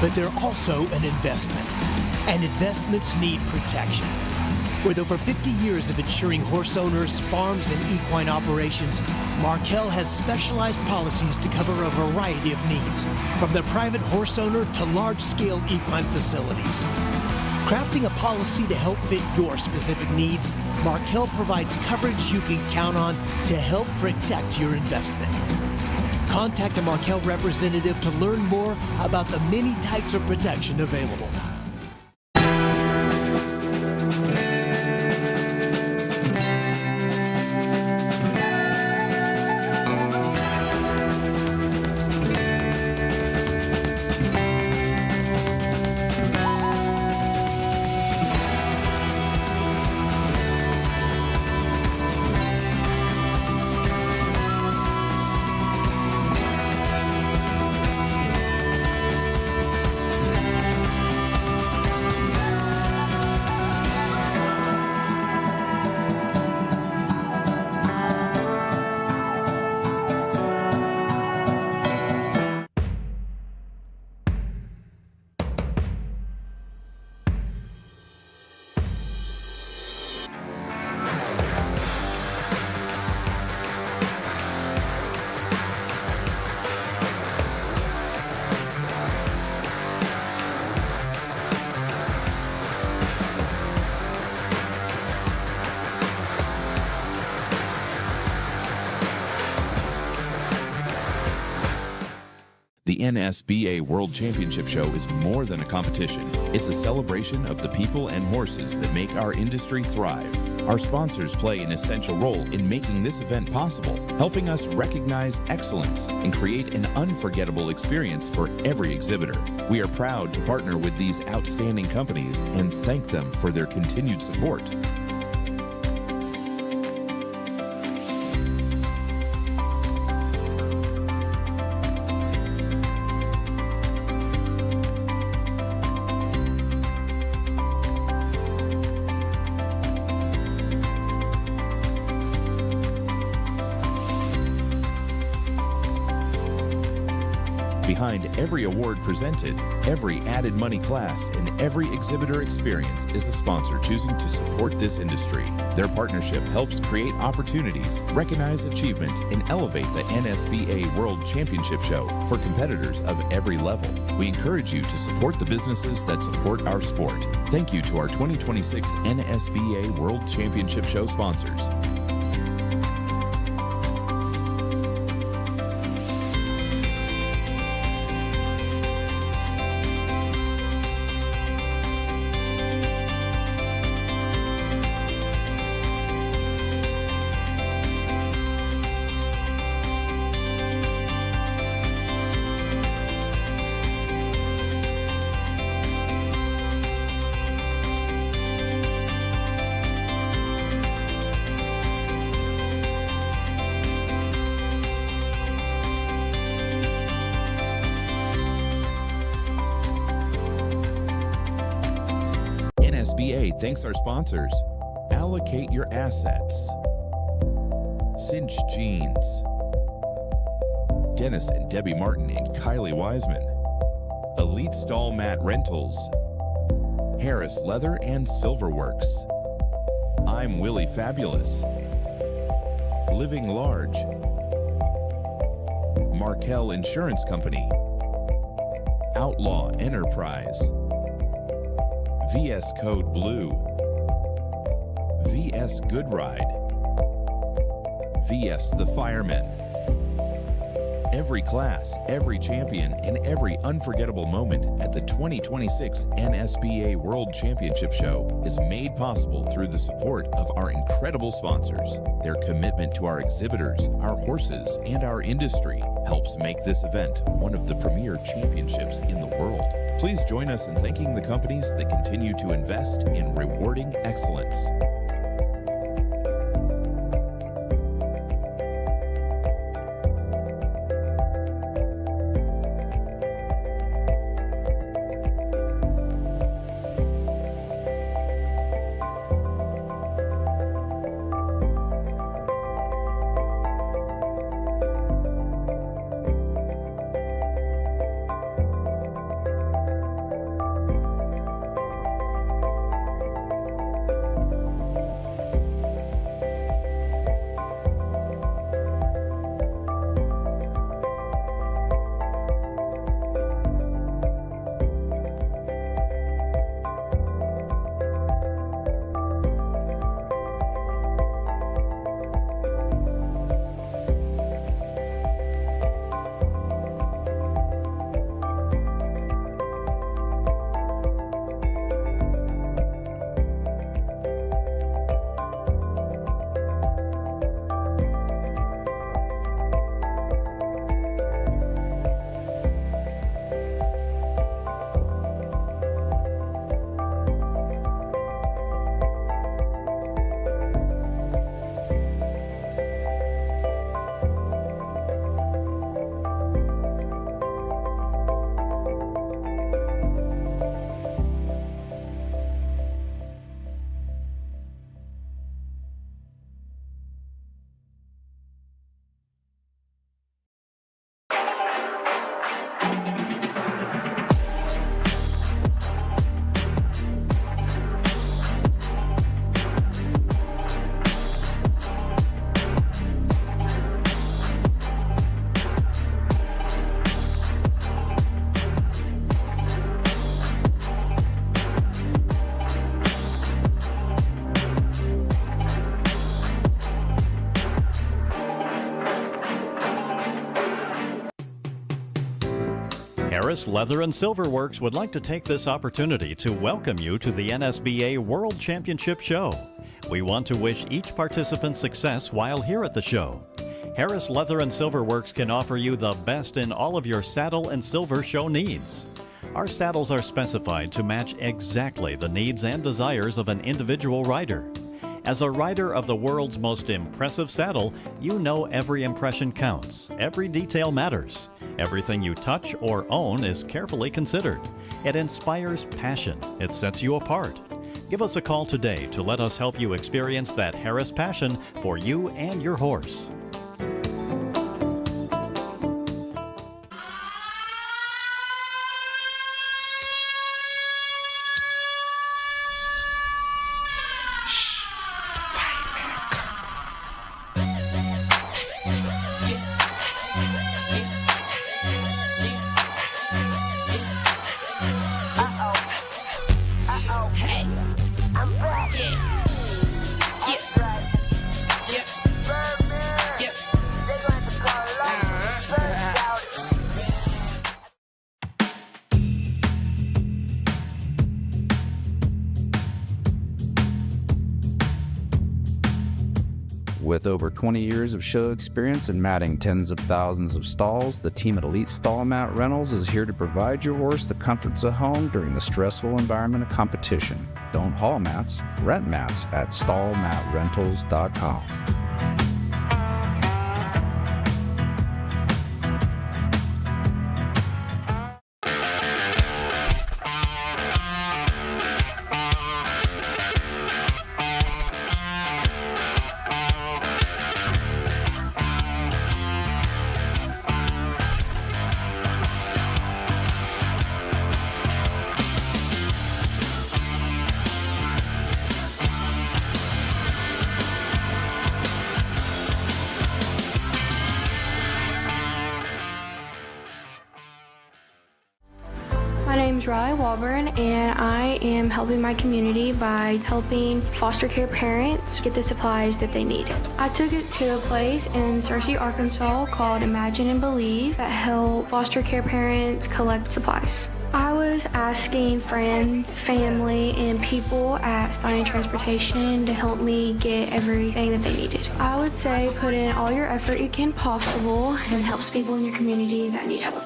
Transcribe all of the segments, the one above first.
but they're also an investment. And investments need protection. With over 50 years of insuring horse owners, farms, and equine operations, Markel has specialized policies to cover a variety of needs, from the private horse owner to large-scale equine facilities. Crafting a policy to help fit your specific needs, Markel provides coverage you can count on to help protect your investment. Contact a Markel representative to learn more about the many types of protection available. The NSBA World Championship Show is more than a competition. It's a celebration of the people and horses that make our industry thrive. Our sponsors play an essential role in making this event possible, helping us recognize excellence and create an unforgettable experience for every exhibitor. We are proud to partner with these outstanding companies and thank them for their continued support. Behind every award presented, every added money class, and every exhibitor experience is a sponsor choosing to support this industry. Their partnership helps create opportunities, recognize achievement, and elevate the NSBA World Championship Show for competitors of every level. We encourage you to support the businesses that support our sport. Thank you to our 2026 NSBA World Championship Show sponsors. NSBA thanks our sponsors. Allocate Your Assets, Cinch Jeans, Dennis and Debbie Martin and Kylie Wiseman, Elite Stall Mat Rentals, Harris Leather and Silverworks, I'm Willie Fabulous, Living Large, Markel Insurance Company, Outlaw Enterprise, VS Code Blue, VS Good Ride, VS The Fireman. Every class, every champion, and every unforgettable moment at the 2026 NSBA World Championship Show is made possible through the support of our incredible sponsors. Their commitment to our exhibitors, our horses, and our industry helps make this event one of the premier championships in the world. Please join us in thanking the companies that continue to invest in rewarding excellence. Harris Leather and Silver Works would like to take this opportunity to welcome you to the NSBA World Championship Show. We want to wish each participant success while here at the show. Harris Leather and Silver Works can offer you the best in all of your saddle and silver show needs. Our saddles are specified to match exactly the needs and desires of an individual rider. As a rider of the world's most impressive saddle, you know every impression counts, every detail matters. Everything you touch or own is carefully considered. It inspires passion. It sets you apart. Give us a call today to let us help you experience that Harris passion for you and your horse. With over 20 years of show experience and matting tens of thousands of stalls, the team at Elite Stall Mat Rentals is here to provide your horse the comforts of home during the stressful environment of competition. Don't haul mats, rent mats at stallmatrentals.com. My name's Riley Walburn, and I am helping my community by helping foster care parents get the supplies that they need. I took it to a place in Searcy, Arkansas called Imagine and Believe that help foster care parents collect supplies. I was asking friends, family, and people at Stallion Transportation to help me get everything that they needed. I would say put in all your effort you can possible and helps people in your community that need help.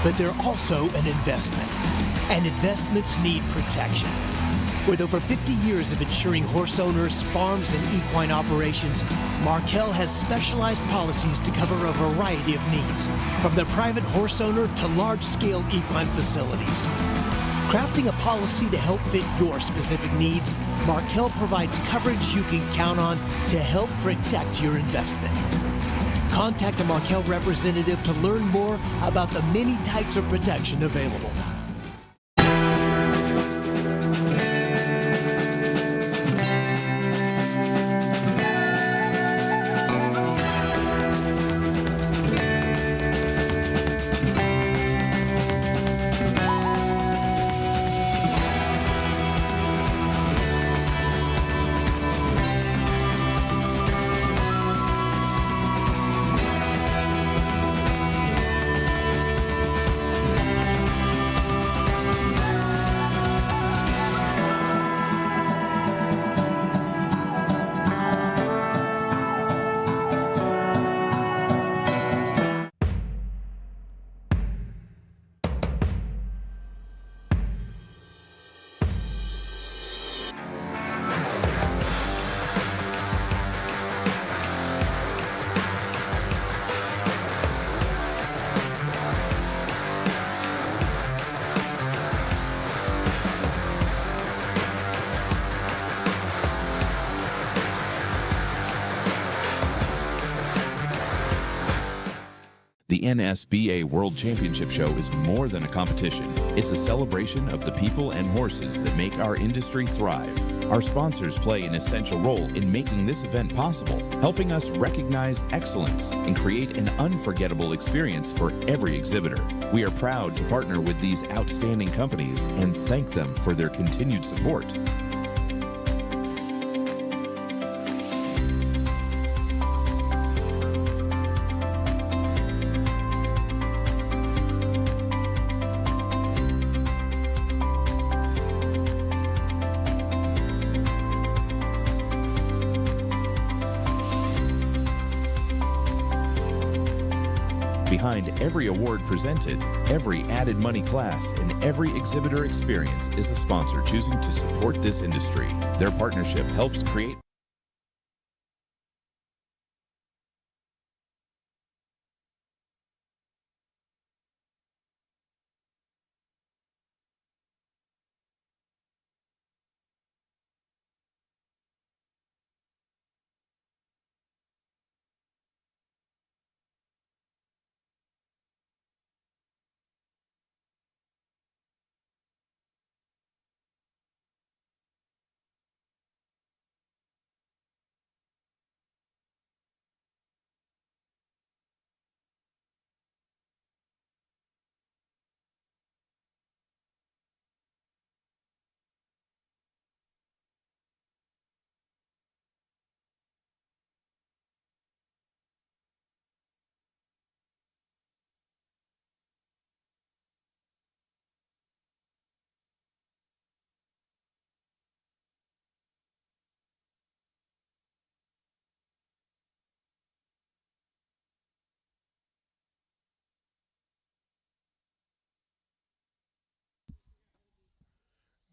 But they're also an investment, and investments need protection. With over 50 years of insuring horse owners, farms, and equine operations, Markel has specialized policies to cover a variety of needs, from the private horse owner to large-scale equine facilities. Crafting a policy to help fit your specific needs, Markel provides coverage you can count on to help protect your investment. Contact a Markel representative to learn more about the many types of protection available. The NSBA World Championship Show is more than a competition. It's a celebration of the people and horses that make our industry thrive. Our sponsors play an essential role in making this event possible, helping us recognize excellence and create an unforgettable experience for every exhibitor. We are proud to partner with these outstanding companies and thank them for their continued support. Behind every award presented, every added money class, and every exhibitor experience is a sponsor choosing to support this industry. Their partnership helps create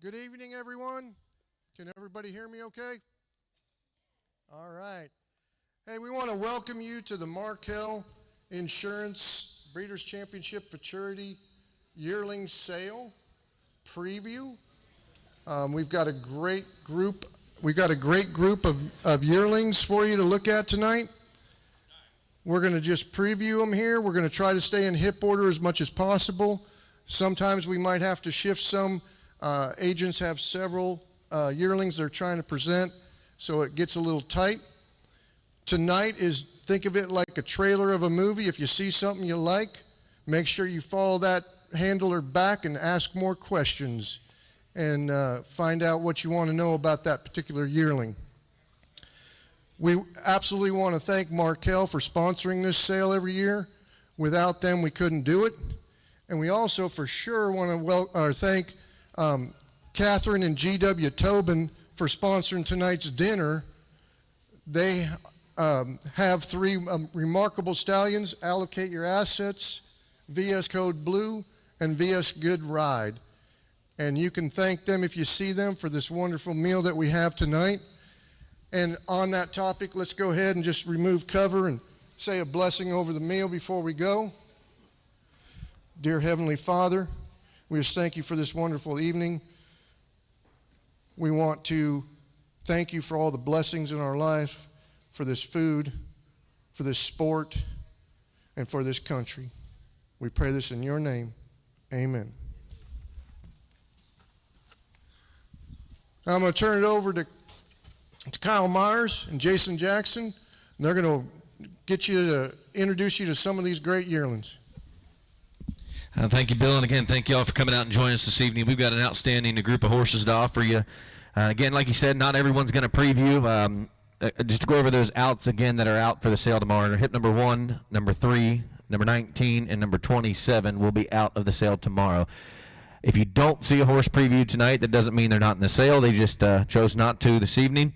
Good evening, everyone. Can everybody hear me okay? All right. Hey, we want to welcome you to the Markel Insurance Breeders' Championship Futurity Yearling Sale Preview. We've got a great group. We've got a great group of yearlings for you to look at tonight. We're going to just preview them here. We're going to try to stay in hip order as much as possible. Sometimes we might have to shift some. Agents have several yearlings they're trying to present, so it gets a little tight. Tonight is, think of it like a trailer of a movie. If you see something you like, make sure you follow that handler back and ask more questions and find out what you want to know about that particular yearling. We absolutely want to thank Markel for sponsoring this sale every year. Without them, we couldn't do it. And we also for sure want to thank Catherine and G.W. Tobin for sponsoring tonight's dinner. They have three remarkable stallions, Allocate Your Assets, VS Code Blue, and VS Good Ride. And you can thank them if you see them for this wonderful meal that we have tonight. And on that topic, let's go ahead and just remove cover and say a blessing over the meal before we go. Dear Heavenly Father, we just thank you for this wonderful evening. We want to thank you for all the blessings in our life, for this food, for this sport, and for this country. We pray this in your name. Amen. Now I'm going to turn it over to Kyle Myers and Jason Jackson. And they're going to get you to introduce you to some of these great yearlings. Thank you, Bill, and again, thank you all for coming out and joining us this evening. We've got an outstanding group of horses to offer you. Again, like you said, not everyone's going to preview. Just to go over those outs again that are out for the sale tomorrow. Hip number 1, number 3, number 19, and number 27 will be out of the sale tomorrow. If you don't see a horse preview tonight, that doesn't mean they're not in the sale. They just chose not to this evening.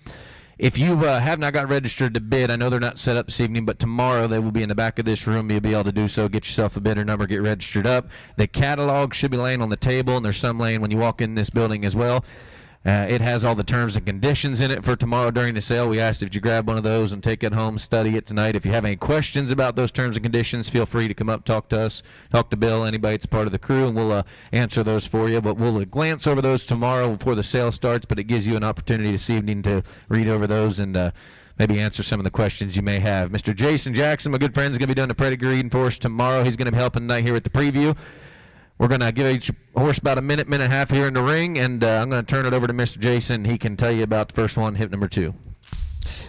If you have not got registered to bid, I know they're not set up this evening, but tomorrow they will be in the back of this room. You'll be able to do so. Get yourself a bidder number, get registered up. The catalog should be laying on the table, and there's some laying when you walk in this building as well. It has all the terms and conditions in it for tomorrow during the sale. We asked if you grab one of those and take it home, study it tonight. If you have any questions about those terms and conditions, feel free to come up, talk to us, talk to Bill, anybody that's part of the crew, and we'll answer those for you. But we'll glance over those tomorrow before the sale starts, but it gives you an opportunity this evening to read over those and maybe answer some of the questions you may have. Mr. Jason Jackson, my good friend, is going to be doing the pedigree reading for us tomorrow. He's going to be helping tonight here at the preview. We're going to give each horse about a minute and a half here in the ring, and I'm going to turn it over to Mr. Jason. He can tell you about the first one, hip number 2.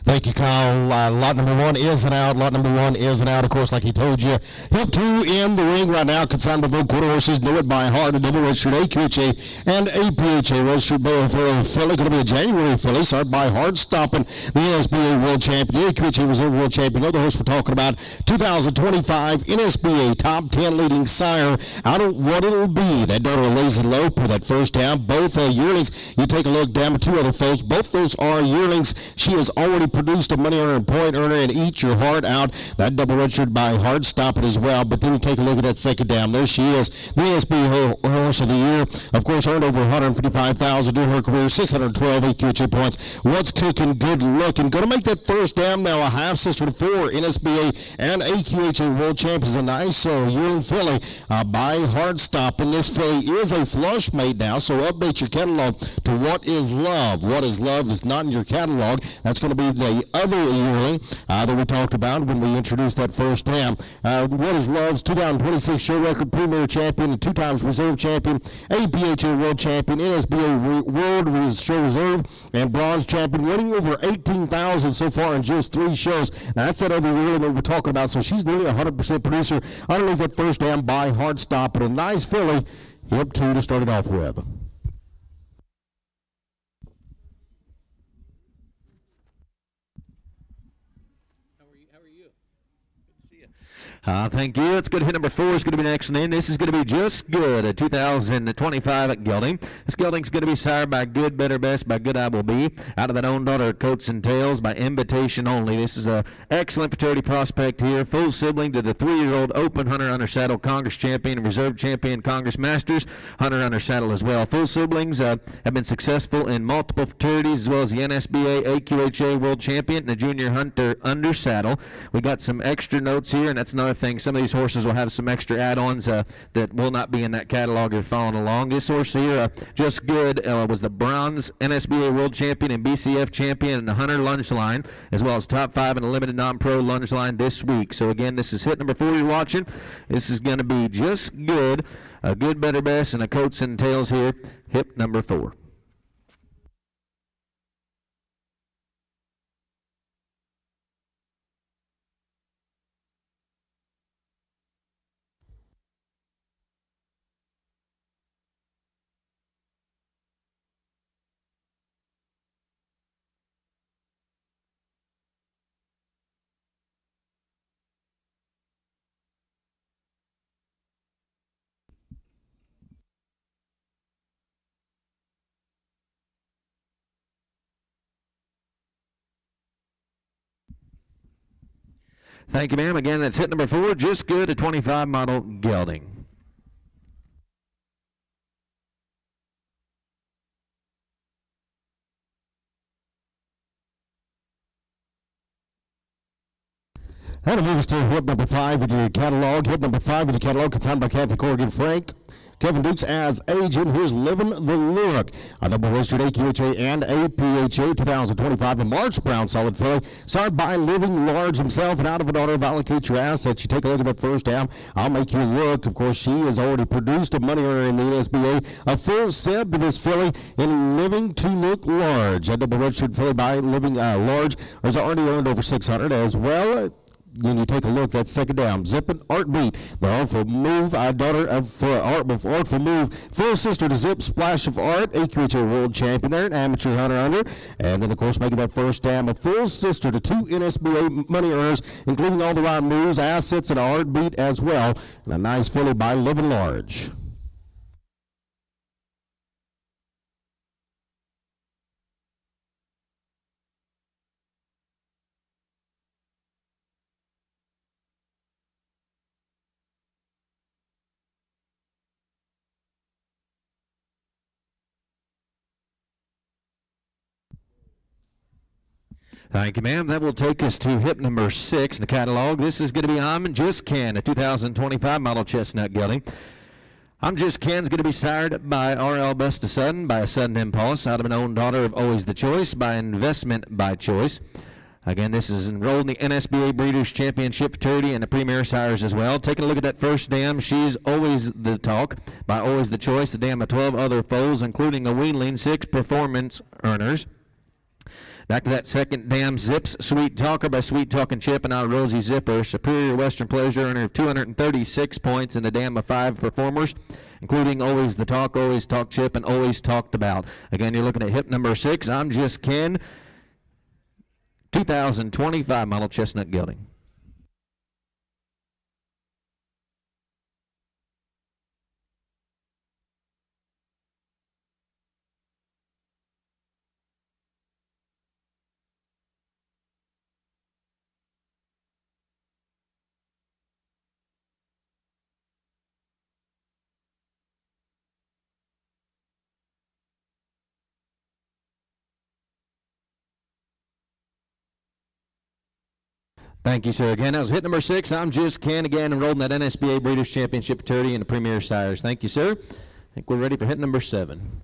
Thank you, Kyle. Lot number 1 is an out. Lot number 1 is an out. Of course, like he told you, hip 2 in the ring right now. Consigned by quarter horses. Know it by heart. A double registered AQHA and APHA registered for a filly. Going to be a January filly. Started by heart stopping the NSBA World Champion, the AQHA Reserve World Champion. Another horse we're talking about, 2025 NSBA Top 10 leading sire. Out of what it'll be. That daughter of Lazy Lope with that first down. Both yearlings. You take a look down at 2 other folks. Both those are yearlings. She has already produced a money earner and point earner and Eat Your Heart Out. That double registered by Heart Stop It as well. But then you take a look at that second down. There she is, the NSBA Horse of the Year. Of course, earned over $155,000 during her career, 612 AQHA points. What's cooking? Good looking. Going to make that first down now a half sister to 4 NSBA and AQHA World Champions. A nice yearling filly by Heart Stop. And this filly is a flush mate now, so update your catalog to What Is Love. What Is Love is not in your catalog. That's going to be the other yearling that we talked about when we introduced that first dam. What Is Love's 2026 show record premier champion and 2 times reserve champion, APHA world champion, NSBA world show reserve, and bronze champion, winning over 18,000 so far in just 3 shows. Now, that's that other yearling that we're talking about, so she's nearly 100% producer underneath that first dam by Heart Stop. But a nice filly, hip 2 to start it off with. Thank you. It's good. Hit number 4 is going to be next in. This is going to be Just Good, a 2025 at Gelding. This Gelding's going to be sired by Good, Better, Best by Good I Will Be. Out of that own daughter, Coats and Tails by Invitation Only. This is an excellent paternity prospect here. Full sibling to the 3-year-old Open Hunter Under Saddle Congress champion and reserve champion Congress Masters Hunter Under Saddle as well. Full siblings have been successful in multiple fraternities as well as the NSBA AQHA World Champion and the Junior Hunter Under Saddle. We got some extra notes here, and that's another thing. Some of these horses will have some extra add-ons that will not be in that catalog if you're following along. This horse here, Just Good, was the bronze NSBA World Champion and BCF Champion in the Hunter Lunge Line, as well as top 5 in the limited non-pro lunge line this week. So again, this is hit number 4 you're watching. This is going to be Just Good, a Good, Better, Best, and a Coats and Tails here, hip number 4. Thank you, ma'am. Again, that's hit number 4, Just Good, a 25 model Gelding. That'll move us to hip number 5 in your catalog. Hip number 5 in your catalog, consigned by Kathy Corrigan Frank. Kevin Dukes as agent. Here's Living the Look. A double registered AQHA and APHA 2025 in March Brown Solid filly. Sired by Living Large himself and out of an order of allocate your assets. You take a look at that first down. I'll make you look. Of course, she has already produced a money earner in the NSBA. A full sib to this filly in Living to Look Large. A double registered filly by Living Large has already earned over 600 as well. Then you take a look, that second down. Zippin' Art Beat, the Artful Move, daughter of Artful Move, full sister to Zip, Splash of Art, AQHA World Champion there, an amateur hunter under. And then, of course, making that first down, a full sister to 2 NSBA money earners, including all the right moves, assets, and Art Beat as well. And a nice filly by Living Large. Thank you, ma'am. That will take us to hip number 6 in the catalog. This is going to be I'm Just Ken, a 2025 model chestnut gelding. I'm Just Ken's going to be sired by R.L. Busta Sudden, by a sudden impulse, out of an own daughter of Always the Choice, by investment by choice. Again, this is enrolled in the NSBA Breeders' Championship Futurity and the Premier Sires as well. Taking a look at that first dam, She's Always the Talk, by Always the Choice, the dam of 12 other foals, including a Yearling, 6 performance earners. Back to that second dam, Zips Sweet Talker by Sweet Talking Chip and our Rosie Zipper. Superior Western Pleasure earner of 236 points in the dam of 5 performers, including Always the Talk, Always Talk Chip, and Always Talked About. Again, you're looking at hip number 6. I'm Just Ken, 2025 model chestnut gelding. Thank you, sir. Again, that was hit number 6. I'm Just Ken, again, enrolled in that NSBA Breeders' Championship Futurity and the Premier Sires. Thank you, sir. I think we're ready for hit number 7.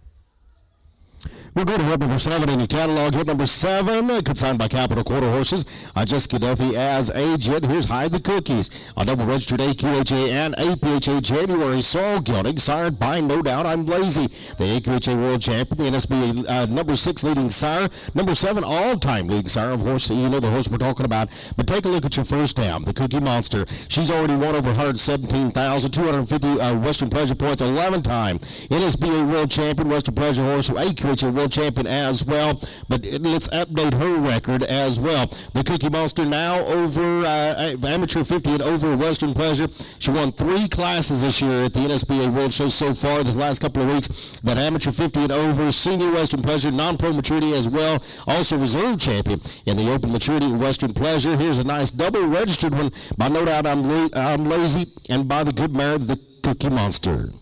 We'll go to hip number 7 in your catalog. Hip number 7, consigned by Capital Quarter Horses. Jessica Duffy as agent. Here's Hide the Cookies. A double registered AQHA and APHA January sorrel gelding, sired by No Doubt I'm Lazy. The AQHA World Champion, the NSBA number 6 leading sire, number 7 all-time leading sire of horse. You know the horse we're talking about. But take a look at your first dam, the Cookie Monster. She's already won over 117,250 Western Pleasure points 11 time. NSBA World Champion, Western Pleasure horse, AQHA World Champion as well, but let's update her record as well. The Cookie Monster now over amateur 50 and over Western Pleasure. She won 3 classes this year at the NSBA World Show so far this last couple of weeks. That amateur 50 and over, senior Western Pleasure, non-pro maturity as well. Also reserve champion in the open maturity Western Pleasure. Here's a nice double registered one by No Doubt I'm Lazy and by the good mare, the Cookie Monster.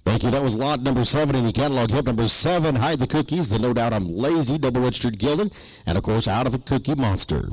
Thank you. That was lot number 7 in your catalog. Hip number 7, Hide the Cookies, the No Doubt I'm Lazy, double registered gelding, and of course, Out of a Cookie Monster.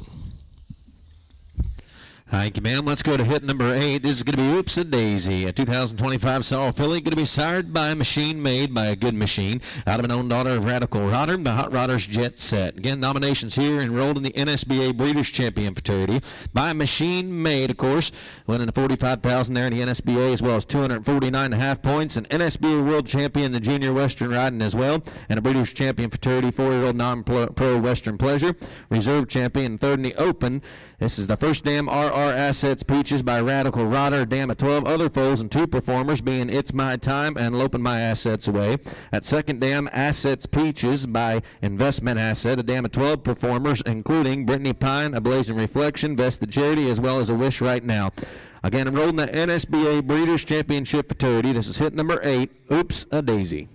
Thank you, ma'am. Let's go to hit number 8. This is going to be Oops a Daisy, a 2025 sorrel filly, going to be sired by a machine made by a good machine, out of an own daughter of Radical Rodder, the Hot Rodders Jet Set. Again, nominations here, enrolled in the NSBA Breeders' Champion Futurity by a machine made, of course, winning the $45,000 there in the NSBA, as well as 249.5 points, an NSBA World Champion in the Junior Western Riding as well, and a Breeders' Champion Futurity, 4-year-old non-pro Western Pleasure, Reserve Champion, 3rd in the Open. This is the first dam RR Assets Peaches by Radical Rodder, a dam of 12 other foals and 2 performers, being It's My Time and Loping My Assets Away. At second dam, Assets Peaches by Investment Asset, a dam of 12 performers, including Brittany Pine, A Blazing Reflection, Vested Charity, as well as A Wish Right Now. Again, enrolled in the NSBA Breeders' Championship Futurity. This is hit number 8, Oops a Daisy.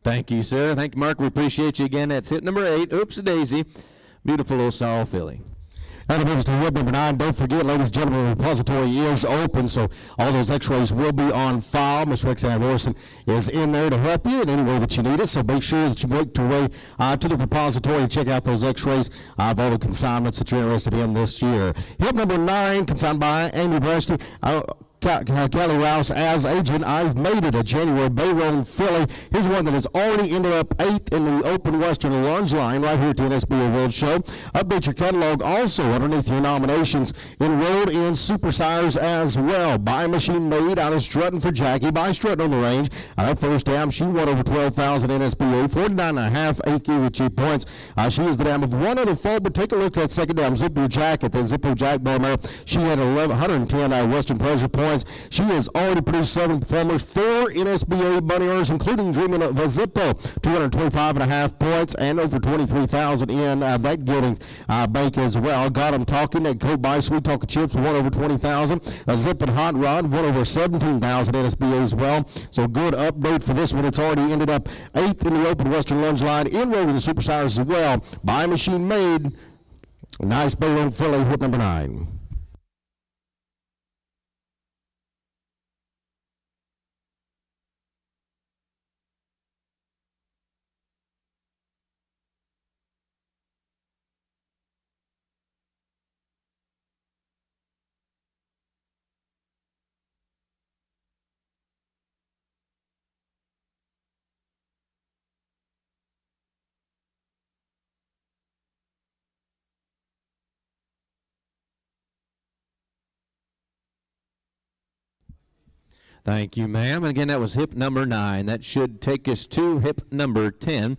Thank you, sir. Thank you, Mark. We appreciate you again. That's hip number 8. Oops-a-daisy. Beautiful little sow filly. And it moves to hip number 9. Don't forget, ladies and gentlemen, the repository is open, so all those x-rays will be on file. Ms. Rexanne Morrison is in there to help you in any way that you need it, so make sure that you make your way to the repository and check out those x-rays of all the consignments that you're interested in this year. Hip number 9, consigned by Amy Brasty. Kelly Rouse as agent. I've made it a January Bayron filly. Here's one that has already ended up 8th in the Open Western Lunge Line right here at the NSBA World Show. Update your catalog also underneath your nominations. Enrolled in Super Sires as well. By Machine Made out of Strutton for Jackie. By Strutton on the range. That first dam, she won over 12,000 NSBA. 49.5 AQ with cheap points. She is the dam of one other foal, but take a look at that second dam, Zippo Jack at the Zippo Jack Bowmare. She had 110 Western Pleasure points. She has already produced 7 performers, 4 NSBA money earners, including Dreaming of a Zippo, 225.5 points, and over 23,000 in that Gilding bank as well. Got them talking at Coat by Sweet Talker Chips, won over 20,000. A Zip and Hot Rod, won over 17,000 NSBA as well. So good update for this one. It's already ended up 8th in the Open Western Lunge Line, enrolled in the Super Sires as well. By Machine Made, nice Bayron filly, hip number 9. Thank you, ma'am. And again, that was hip number 9. That should take us to hip number 10.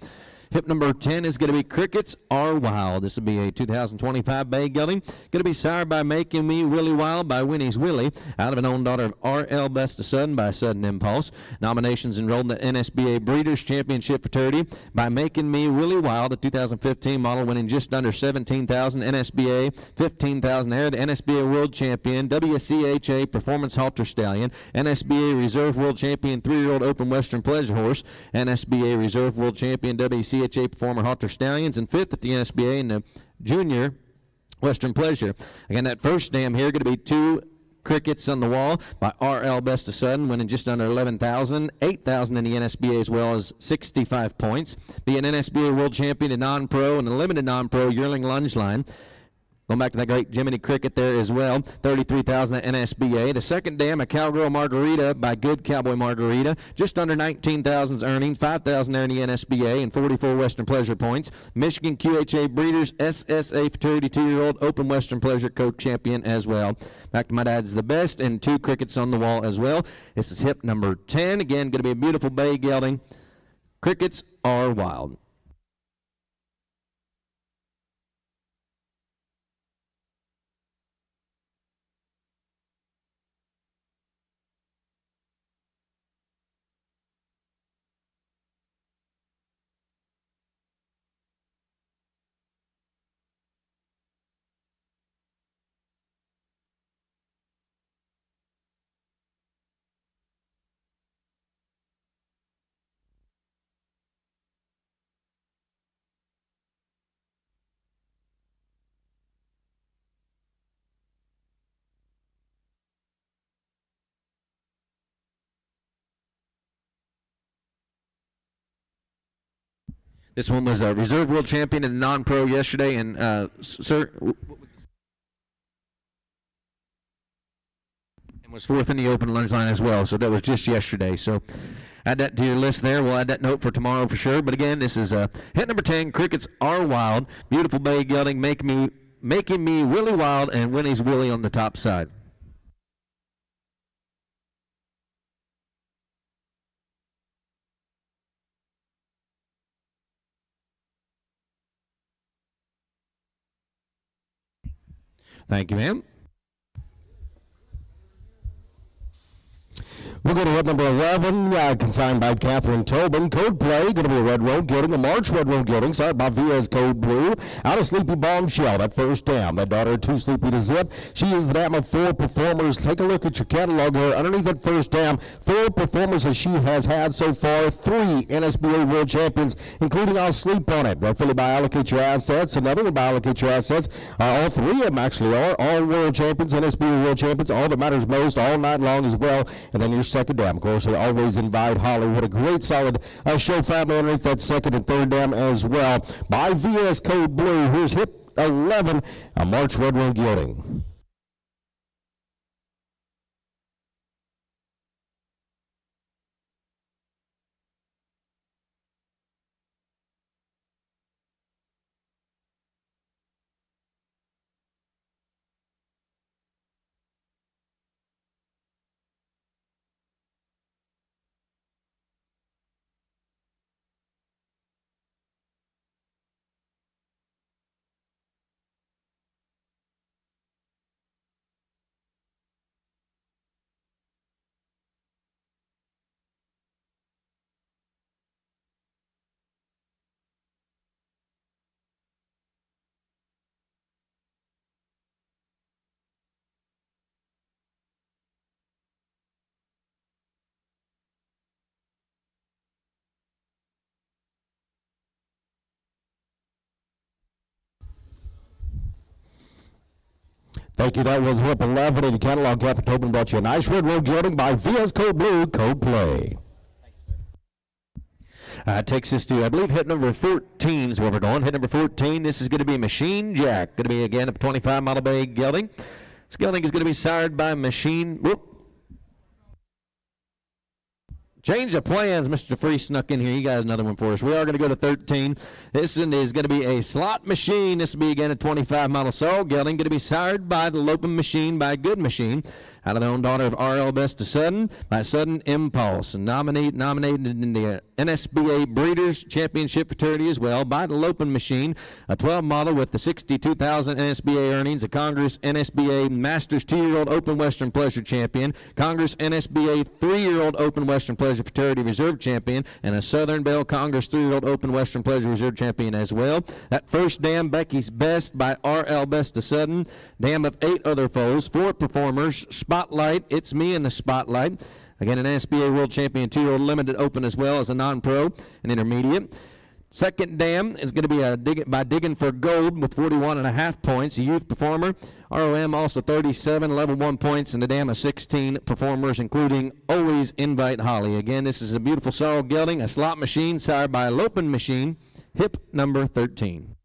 Hip number 10 is going to be Crickets Are Wild. This will be a 2025 bay gelding. Going to be sired by Making Me Willie Wild by Winnie's Willie, out of an own daughter of R.L. Best of Sudden by Sudden Impulse. Nominations enrolled in the NSBA Breeders' Championship Futurity by Making Me Willie Wild, a 2015 model winning just under 17,000 NSBA, 15,000 there. The NSBA World Champion, WCHA Performance Halter Stallion, NSBA Reserve World Champion 3-year-old Open Western Pleasure Horse, NSBA Reserve World Champion WCHA Performer Halter Stallions, and 5th at the NSBA in the Junior Western Pleasure. Again, that first dam here going to be 2 Crickets on the Wall by R.L. Best of Sudden, winning just under 11,000, 8,000 in the NSBA as well as 65 points. Be an NSBA World Champion, a non-pro, and a limited non-pro Yearling Lunge Line. Going back to that great Jiminy Cricket there as well, 33,000 at NSBA. The second dam, a Cowgirl Margarita by Good Cowboy Margarita, just under 19,000's earnings, 5,000 there in the NSBA and 44 Western Pleasure points. Michigan QHA Breeders SSA Futurity 2-year-old Open Western Pleasure co-champion as well. Back to My Dad's the Best, and 2 Crickets on the Wall as well. This is hip number 10. Again, going to be a beautiful bay gelding. Crickets Are Wild. This one was a Reserve World Champion and non-pro yesterday, and sir, and was 4th in the Open Lunge Line as well. So that was just yesterday. So add that to your list there. We'll add that note for tomorrow for sure. But again, this is hit number 10. Crickets Are Wild. Beautiful bay gelding, making me Willie Wild, and Winnie's Willie on the top side. Thank you, ma'am. We'll go to hit number 11, consigned by Catherine Tobin. Code play, going to be a red road gilding, a March red road gilding, started by Via's Code Blue. Out of Sleepy Bombshell, that first dam. That daughter too sleepy to zip. She is the dam of 4 performers. Take a look at your catalog here. Underneath that first dam, 4 performers that she has had so far. 3 NSBA World Champions, including I'll Sleep on It. Roughly by Allocate Your Assets. Another one by Allocate Your Assets. All 3 of them actually are all World Champions, NSBA World Champions. All that matters most all night long as well. And then your second dam. Of course, they always invite Holly. What a great solid show family underneath that second and third dam as well. By VS Code Blue, here's hit 11, a March Red Road Gilding. Thank you. That was hip 11 in the catalog. Catherine Tobin brought you a nice red road gilding by VS Code Blue. Code play. Takes us to, I believe, hit number 14 is where we're going. Hit number 14, this is going to be Machine Jack. Going to be, again, a 25-mile bay gelding. This gelding is going to be sired by Change of plans. Mr. Free snuck in here. He got another one for us. We are going to go to 13. This one is going to be a slot machine. This will be, again, a 25-mile assault gelding. Going to be sired by the Lopin Machine, by Good Machine, out of their own daughter of R.L. Best to Sudden, by Sudden Impulse. And nominated in the NSBA Breeders' Championship Futurity as well by the Lopin Machine, a 12 model with the $62,000 NSBA earnings, a Congress NSBA Masters 2-year-old Open Western Pleasure Champion, Congress NSBA 3-year-old Open Western Pleasure Futurity Reserve Champion, and a Southern Belle Congress 3-year-old Open Western Pleasure Reserve Champion as well. That first dam, Becky's Best by R.L. Best to Sudden, dam of 8 other foals, 4 performers, Spotlight, It's Me in the Spotlight. Again, an NSBA World Champion 2-year-old limited open as well as a non-pro and intermediate. Second dam is going to be by Digging for Gold with 41.5 points. A youth performer. ROM also 37, level 1 points, and a dam of 16 performers, including Always Invite Holly. Again, this is a beautiful sorrel gelding, a slot machine sired by a Lopin Machine, hip number 13.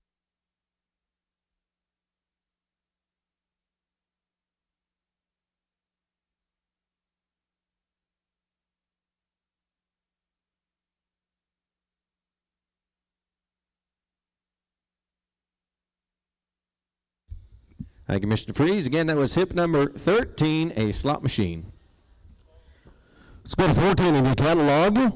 Thank you, Mr. Freeze. Again, that was hip number 13, a slot machine. Let's go to 14 in your catalog.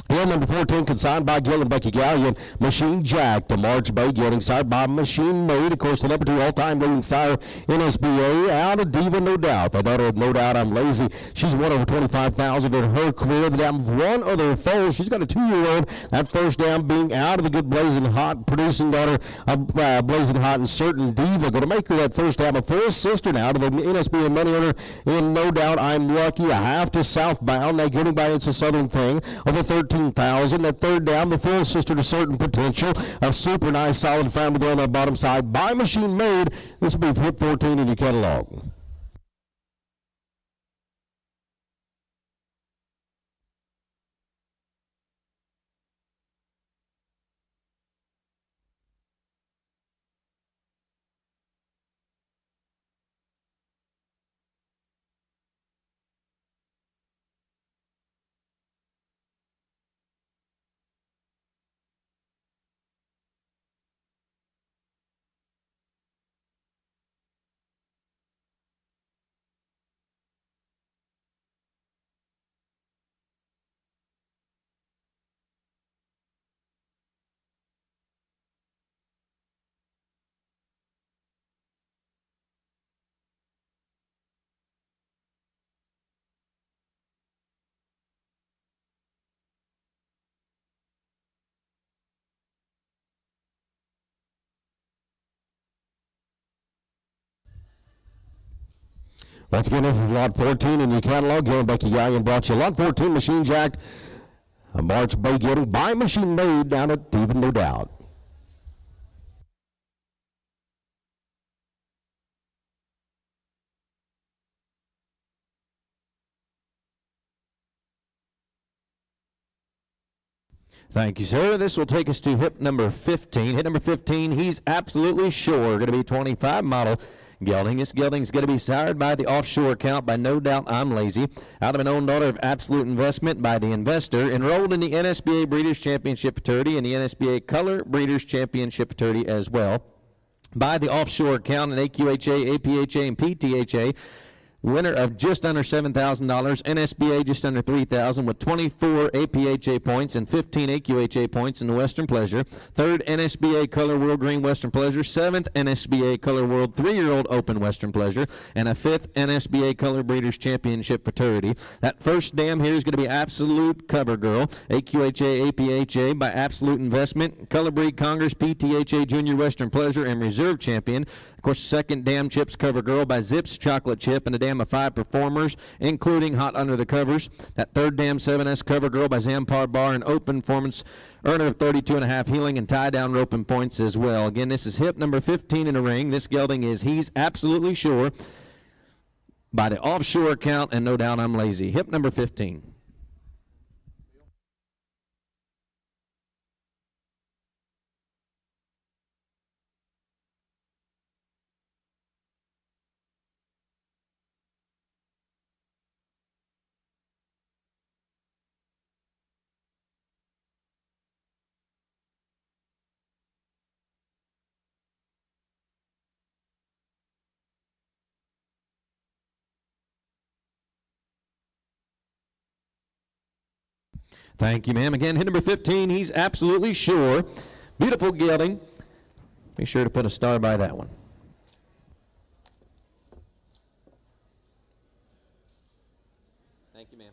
Hill number 14, consigned by Gil and Becky Gallion. Machine Jack, the March Bay gelding, sired by Machine Made. Of course, the number 2 all-time leading sire NSBA. Out of Diva, no doubt. The daughter of No Doubt I'm Lazy. She's won over 25,000 in her career. The dam of 1 other foal. She's got a 2-year-old. That first dam being out of the good Blazing Hot, producing daughter of Blazing Hot and Certain Diva. Going to make her that first dam a full sister now to the NSBA money owner in No Doubt I'm Lucky. A half to southbound. That gelding by It's a Southern Thing. Over 13,000. That third down, the full sister to Certain Potential. A super nice, solid family there on that bottom side by Machine Made. This will be for hip 14 in your catalog. Once again, this is lot 14 in your catalog. Gil and Becky Gallion brought you lot 14 Machine Jack, a March Bay Gelding by Machine Made down at Even No Doubt. Thank you, sir. This will take us to hip number 15. Hip number 15, he's absolutely sure going to be 25 model gelding. This gelding's going to be sired by the offshore account by No Doubt I'm Lazy, out of an own daughter of Absolute Investment by the investor, enrolled in the NSBA Breeders' Championship Futurity and the NSBA Color Breeders' Championship Futurity as well. By the offshore account in AQHA, APHA, and PTHA. Winner of just under $7,000, NSBA just under $3,000 with 24 APHA points and 15 AQHA points in the Western Pleasure. Third NSBA Color World Green Western Pleasure. Seventh NSBA Color World 3-year-old Open Western Pleasure. And a fifth NSBA Color Breeders' Championship Futurity. That first dam here is going to be Absolute Cover Girl. AQHA, APHA by Absolute Investment. Color Breed Congress, PTHA Junior Western Pleasure, and Reserve Champion. Of course, second dam Chips Cover Girl by Zips Chocolate Chip and a dam of 5 performers, including Hot Under the Covers. That third dam 7S Cover Girl by Zampar Bar and Open Performance, earner of 32.5 healing and tie down roping points as well. Again, this is hip number 15 in the ring. This gelding is He's Absolutely Sure by the offshore account and No Doubt I'm Lazy. Hip number 15. Thank you, ma'am. Again, hit number 15, He's Absolutely Sure. Beautiful gelding. Be sure to put a star by that one. Thank you, ma'am.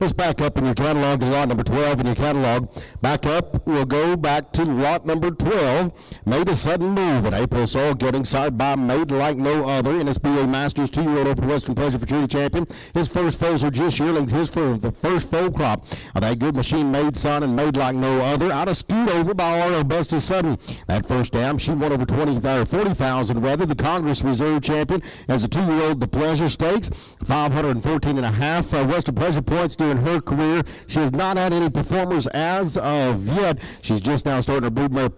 Let's back up in your catalog to lot number 12 in your catalog. Back up, we'll go back to lot number 12. Made a sudden move at April Soul, getting side by Made Like No Other. NSBA Masters 2-year-old Open Western Pleasure Futurity Champion. His first foes are just yearlings. His for the first foal crop of that good Machine Made son and Made Like No Other. Out of Scoot Over by R.O. Busted Sudden. That first dam, she won over 40,000 rather. The Congress Reserve Champion as a 2-year-old, the Pleasure Stakes. 514.5 Western Pleasure points during her career. She has not had any performers as of yet. She's just now starting her broodmare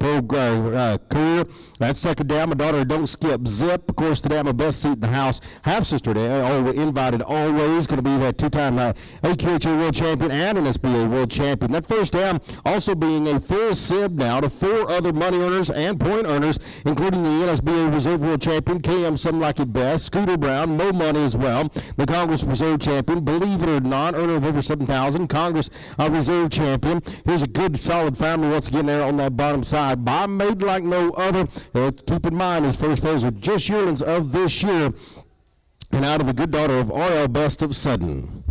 career. That second dam, a daughter of Don't Skip Zip. Of course, the dam of Best Seat in the House, half-sister invited always. Going to be that 2-time AQHA World Champion and an SBA World Champion. That first dam also being a full sib now to 4 other money earners and point earners, including the NSBA Reserve World Champion, KM Some Like It Best, Scooter Brown, no money as well. The Congress Reserve Champion, believe it or not, earner of over 7,000. Congress Reserve Champion. Here's a good solid family once again there on that bottom side. By Made Like No Other. Keep in mind his first foes are just yearlings of this year, and out of a good daughter of R.L. Best of Sudden.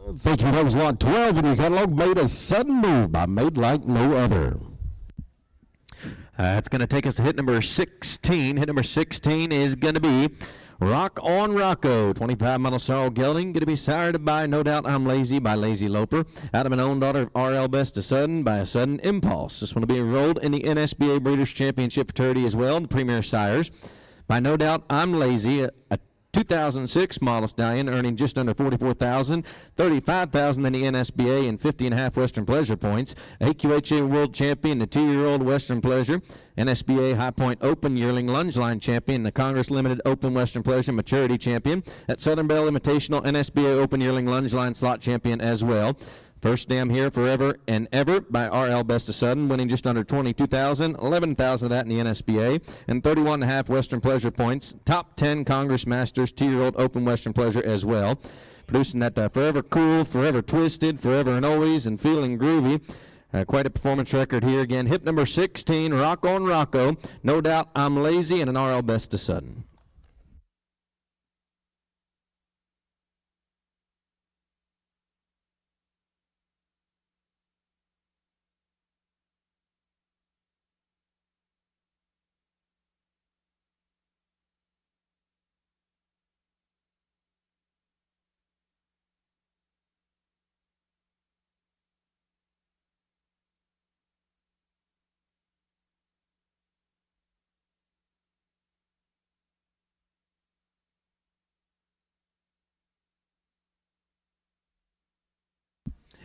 Thank you. That was lot 12 in your catalog. Made a sudden move by Made Like No Other. It's going to take us to hit number 16. Hit number 16 is going to be Rock on Rocco, 25-model sorrel gelding, going to be sired by No Doubt I'm Lazy by Lazy Loper, out of an own daughter of RL Best to Sudden by a Sudden Impulse. This one will be enrolled in the NSBA Breeders' Championship Futurity as well, the Premier Sires. By No Doubt I'm Lazy, a 2006 model stallion earning just under $44,000, $35,000 in the NSBA and 50.5 Western Pleasure points. AQHA World Champion, the 2-year-old Western Pleasure, NSBA High Point Open Yearling Lunge Line Champion, the Congress Limited Open Western Pleasure Maturity Champion, that Southern Belle Invitational NSBA Open Yearling Lunge Line Slot Champion as well. First Dam Here Forever and Ever by RL Best of Sudden, winning just under $22,000, $11,000 of that in the NSBA, and 31.5 Western Pleasure points. Top 10 Congress Masters 2-year-old Open Western Pleasure as well. Producing that Forever Cool, Forever Twisted, Forever and Always, and Feeling Groovy. Quite a performance record here. Again, hip number 16, Rock on Rocco, No Doubt I'm Lazy, and an RL Best of Sudden.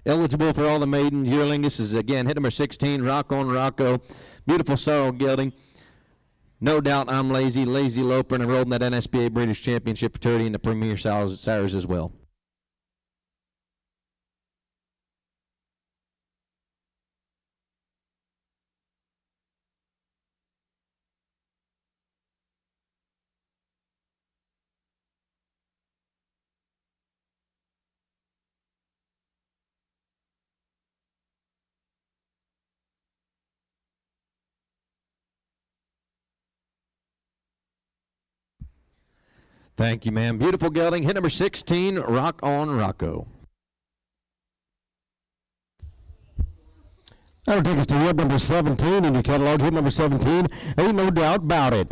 Eligible for all the maiden yearling. This is, again, hit number 16, Rock on Rocco. Beautiful sorrel gelding. No Doubt I'm Lazy, Lazy Loper, and enrolled in that NSBA British Championship Futurity and the Premier Sires as well. Thank you, ma'am. Beautiful gelding. Hit number 16, Rock on Rocco. That'll take us to hit number 17 in your catalog. Hit number 17, ain't no doubt about it.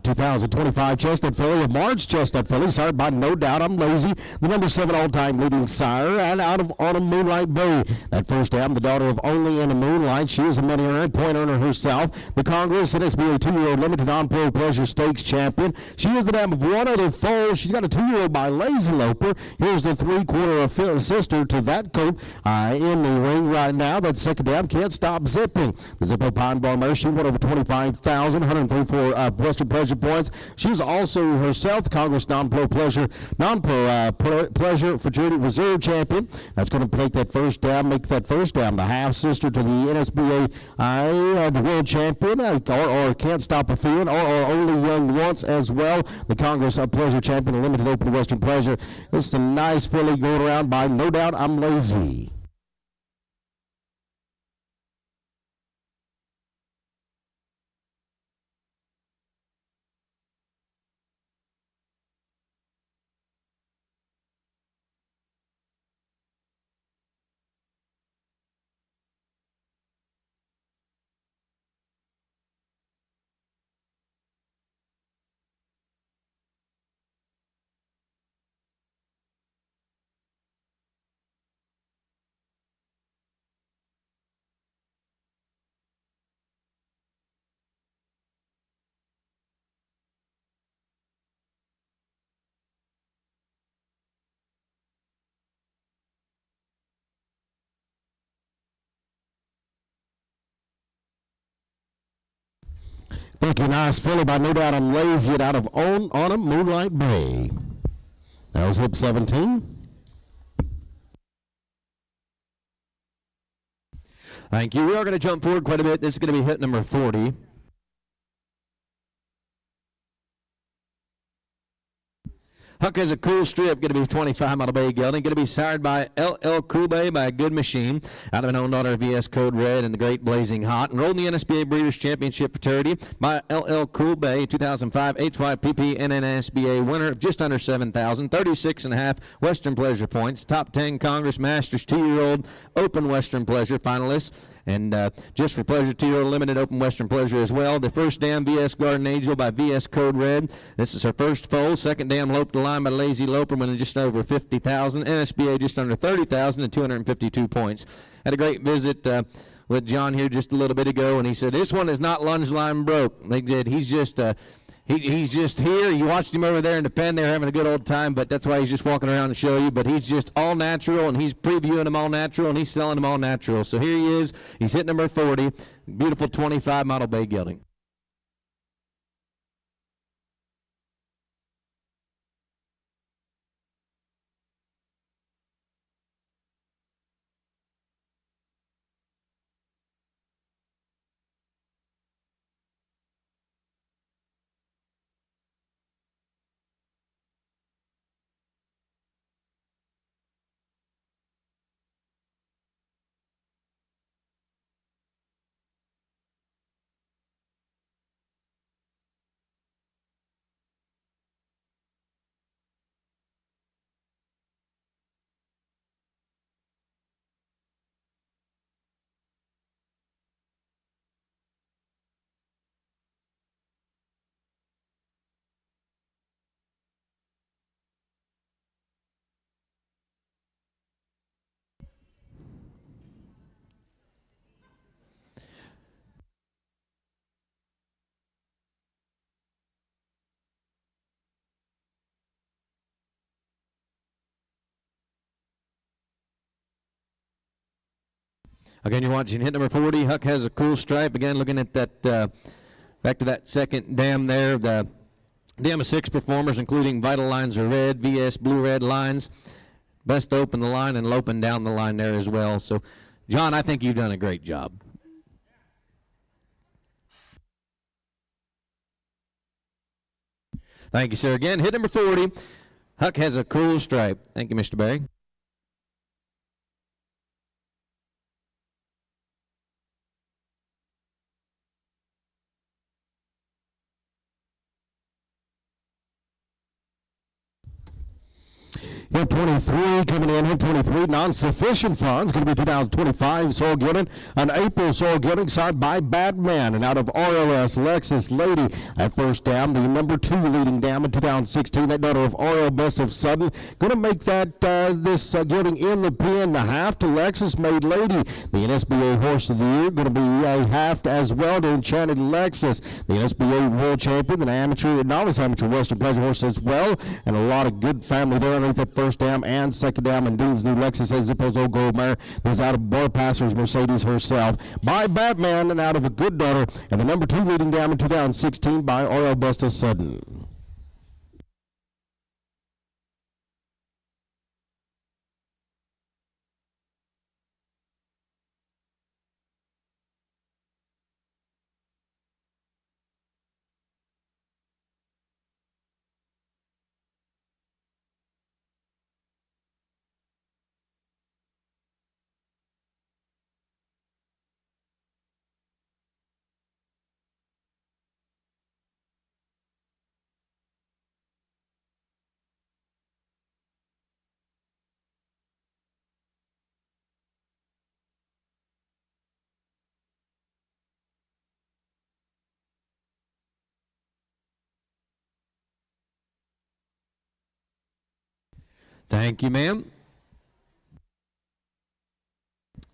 2025 Chestnut filly, a March Chestnut filly, sired by No Doubt I'm Lazy, the number 7 all-time leading sire, and out of Autumn Moonlight Bay. That first dam, the daughter of Only in the Moonlight. She is a money earner, point earner herself. The Congress NSBA 2-year-old limited on-pro pleasure stakes champion. She is the dam of one other foal. She's got a 2-year-old by Lazy Loper. Here's the 3/4 sister to that colt in the ring right now. That second dam can't stop zipping. The Zippo Pine Bar mare, she won over 25,000, 134 Western Pleasure points. She's also herself the Congress Non-Pro Pleasure Futurity Reserve Champion. That's going to make that first dam, the half sister to the NSBA the World Champion, or Can't Stop a Feeling, or Only Young Once as well. The Congress Pleasure Champion, the Limited Open Western Pleasure. This is a nice filly going around by No Doubt I'm Lazy. Thank you. Nice filly by No Doubt I'm Lazy out of Autumn Moonlight Bay. That was hip 17. Thank you. We are going to jump forward quite a bit. This is going to be hit number 40. Huck has a cool strip, going to be 25 Model Bay gelding, going to be sired by LL Cool Bay by a good machine, out of an own daughter VS Code Red and the Great Blazing Hot, enrolled in the NSBA Breeders' Championship Futurity by LL Cool Bay, 2005 HYPP and NSBA winner of just under 7,000, 36.5 Western Pleasure points, top 10 Congress Masters 2-year-old Open Western Pleasure finalists, and just for pleasure 2-year-old limited Open Western Pleasure as well. The first dam VS Garden Angel by VS Code Red. This is her first foal. Second dam Loped the Line by Lazy Loper, winning just over 50,000. NSBA just under 30,000 and 252 points. Had a great visit with John here just a little bit ago, and he said this one is not lunge line broke. They said he's just he's just here. You watched him over there in the pen. They're having a good old time, but that's why he's just walking around to show you. But he's just all natural, and he's previewing them all natural, and he's selling them all natural. So here he is. He's hit number 40. Beautiful 25 Model Bay gelding. Again, you're watching hit number 40. Huck has a cool stripe. Again, looking at that, back to that second dam there. The dam of 6 performers, including Vital Lines are red, VS blue-red lines. Best open the line and loping down the line there as well. So, John, I think you've done a great job. Thank you, sir. Again, hit number 40. Huck has a cool stripe. Thank you, Mr. Barry. Hit 23 coming in. Hit 23 non-sufficient funds. Going to be 2025 soil gelding. An April soil gelding side by Batman. And out of RLS Lexus Lady at first down. The number 2 leading down in 2016. That daughter of RL Best of Sudden. Going to make that this gelding in the pen. The half to Lexus Made Lady. The NSBA Horse of the Year. Going to be a half as well to Enchanted Lexus. The NSBA World Champion. The amateur and novice amateur Western Pleasure Horse as well. And a lot of good family there underneath that first dam and second dam, and Dean's new Lexus as Zippo's old gold mare. There's out of Bar Passers Mercedes herself by Batman, and out of a good daughter, and the number 2 leading dam in 2016 by RL Best of Sudden. Thank you, ma'am.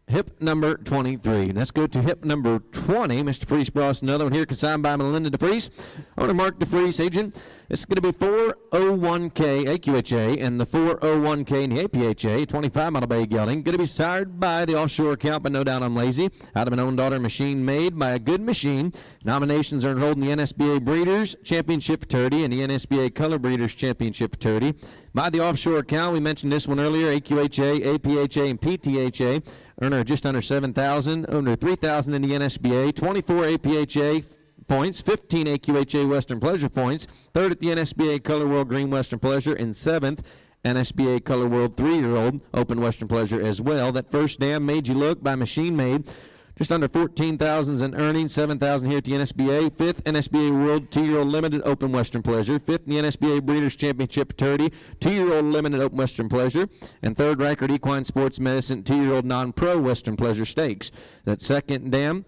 Hip number 23. Let's go to hip number 20. Mr. Priest brought us another one here, consigned by Melinda DeFries. Owner Mark DeFries, agent. It's going to be 401K AQHA and the 401K in the APHA, 25 Model Bay gelding. Going to be sired by the offshore account, but no doubt I'm lazy. Out of an own daughter machine made by a good machine. Nominations are enrolled in the NSBA Breeders' Championship Futurity and the NSBA Color Breeders' Championship Futurity. By the offshore account, we mentioned this one earlier, AQHA, APHA, and PTHA. Earner just under 7,000, under 3,000 in the NSBA, 24 APHA, points, 15 AQHA Western Pleasure points, third at the NSBA Color World Green Western Pleasure, and seventh NSBA Color World 3-year-old Open Western Pleasure as well. That first dam, Made You Look by Machine Made, just under 14,000 in earnings, 7,000 here at the NSBA. Fifth NSBA World 2-year-old Limited Open Western Pleasure. Fifth in the NSBA Breeders' Championship Futurity 2-year-old Limited Open Western Pleasure. And third record Equine Sports Medicine 2-year-old Non-Pro Western Pleasure Stakes. That second dam,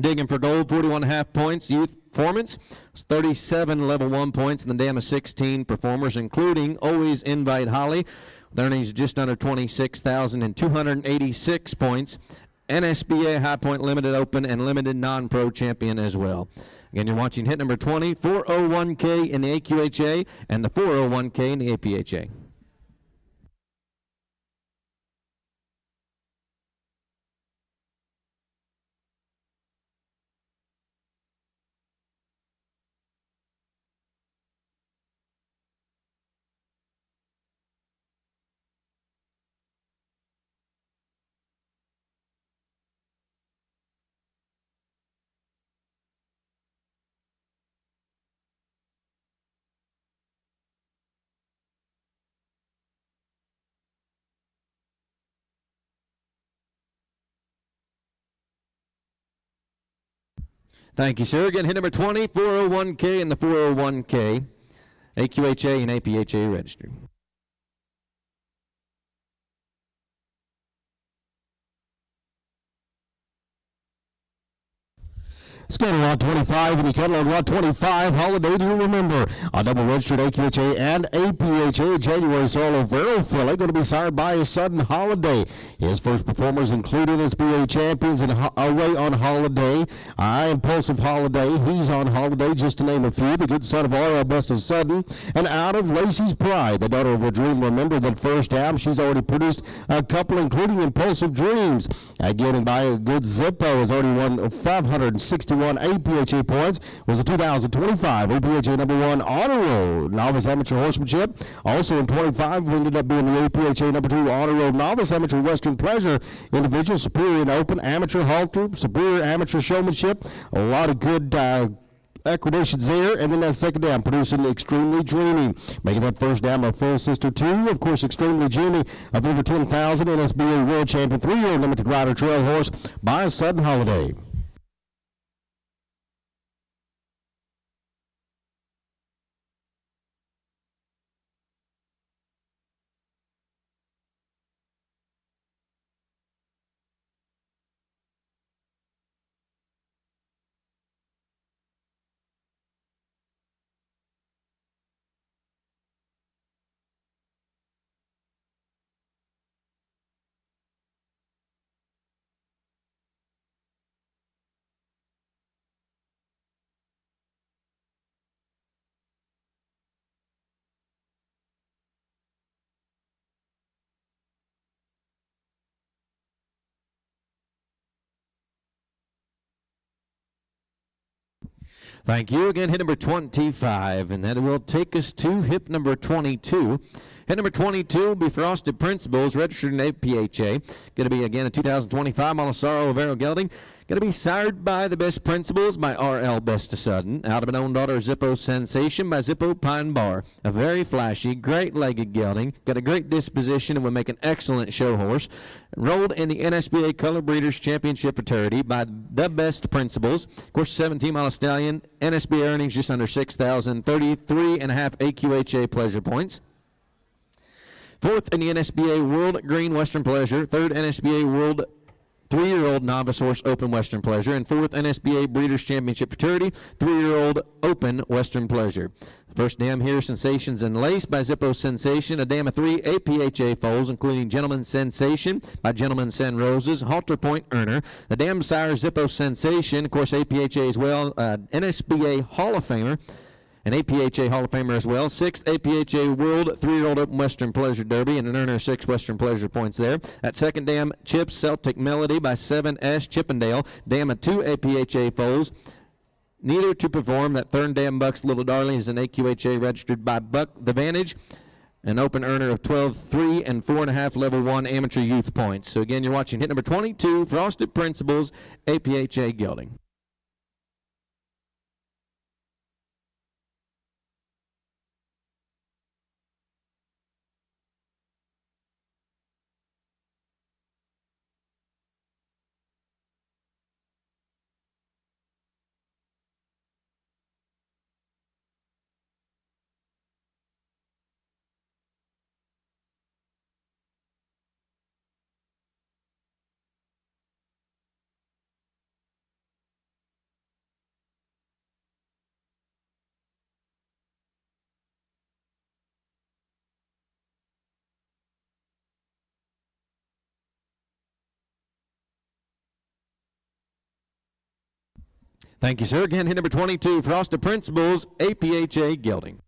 Digging for Gold, 41.5 points. Youth Performance, 37 level 1 points, and the dam of 16 performers, including Always Invite Holly, with earnings just under 26,000 and 286 points. NSBA High Point Limited Open and Limited Non-Pro Champion as well. Again, you're watching hit number 20, 401K in the AQHA and the 401K in the APHA. Thank you, sir. Again, hit number 20, 401K and the 401K, AQHA and APHA registered. Scatter lot 25, and you catalog lot 25, Holiday, do you remember? A double registered AQHA and APHA January solo Vero filly, going to be sired by his son Holiday. His first performers included NSBA champions and Away on Holiday, Impulsive Holiday, He's on Holiday, just to name a few. The good son of R.L. Best of Sudden, and Out of Lacey's Pride, the daughter of a dream. Remember that first time she's already produced a couple, including Impulsive Dreams. Getting by a good Zippo has already won 561 APHA points, was a 2025 APHA number 1 honor roll novice amateur horsemanship. Also in 25 ended up being the APHA number 2 honor roll novice amateur Western Pleasure individual, superior and open amateur halter, superior amateur showmanship. A lot of good accreditations there, and then that second down producing Extremely Dreamy, making that first down a full sister 2. Of course, Extremely Dreamy of over 10,000 NSBA world champion 3-year limited rider trail horse by Sudden Holiday. Thank you. Again, hit number 25, and that will take us to hip number 22. Hit number 22 will be Frosted Principles, registered in APHA. Going to be, again, a 2025 Montesaro Overo gelding. Going to be sired by the Best Principles by R.L. Best of Sudden. Out of an own daughter, Zippo Sensation by Zippo Pine Bar. A very flashy, great-legged gelding. Got a great disposition and will make an excellent show horse. Enrolled in the NSBA Color Breeders' Championship Futurity by the Best Principles. Of course, 17-mile stallion. NSBA earnings just under 6,000. 33.5 AQHA pleasure points. Fourth in the NSBA World Green Western Pleasure. Third NSBA World 3-year-old Novice Horse Open Western Pleasure. And fourth NSBA Breeders' Championship Futurity 3-year-old Open Western Pleasure. The first dam here, Sensations and Lace by Zippo Sensation. A dam of 3 APHA foals, including Gentleman Sensation by Gentleman Sen Roses. Halter Point Earner. The dam sire Zippo Sensation, of course APHA as well. NSBA Hall of Famer. An APHA Hall of Famer as well. 6th APHA World 3-year-old Open Western Pleasure Derby, and an earner of 6 Western Pleasure points there. That second dam, Chips Celtic Melody by 7S Chippendale. Dam of 2 APHA foals. Neither to perform. That third dam, Buck's Little Darling, is an AQHA registered by Buck the Vantage. An open earner of 12, 3, and 4.5 level 1 amateur youth points. So again, you're watching hit number 22, Frosted Principles, APHA gelding. Thank you, sir. Again, hit number 22, Frost Principals, APHA Gelding.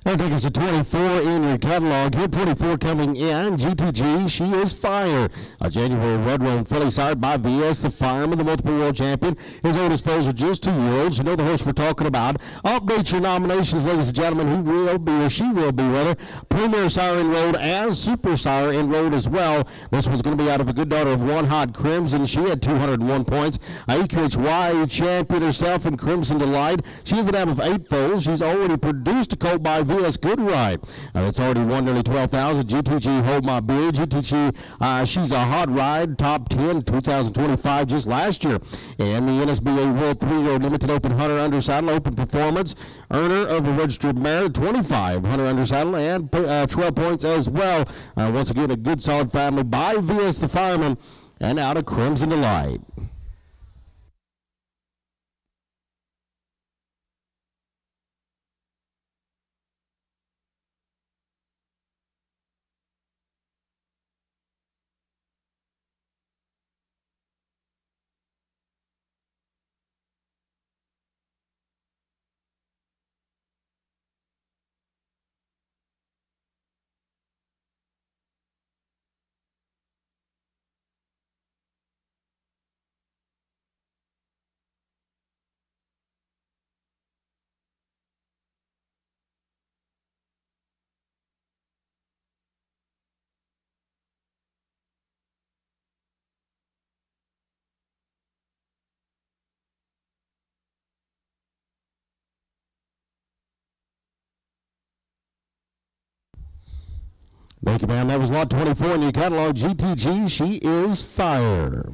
That takes us to 24 in your catalog. Here, 24 coming in. GTG, She Is Fire. A January Red Roan filly sired by VS, the fireman, the multiple world champion. His oldest foals are just 2-year-olds. You know the horse we're talking about. Update your nominations, ladies and gentlemen. He will be, or she will be, rather. Premier Sire enrolled and Super Sire enrolled as well. This one's going to be out of a good daughter of One Hot Crimson. She had 201 points. EQHY champion herself in Crimson Delight. She is the dam of 8 foals. She's already produced a colt by VS Good Ride. It's already won nearly 12,000. GTG Hold My Beer. GTG, she's a hot ride, top 10 2025 just last year. And the NSBA World 3-Year Limited Open Hunter Under Saddle Open Performance. Earner of a registered mare, 25 Hunter Under Saddle, and 12 points as well. Once again, a good solid family by VS the Fireman and out of Crimson Delight. Thank you, ma'am. That was lot 24 in your catalog. GTG, She Is Fire.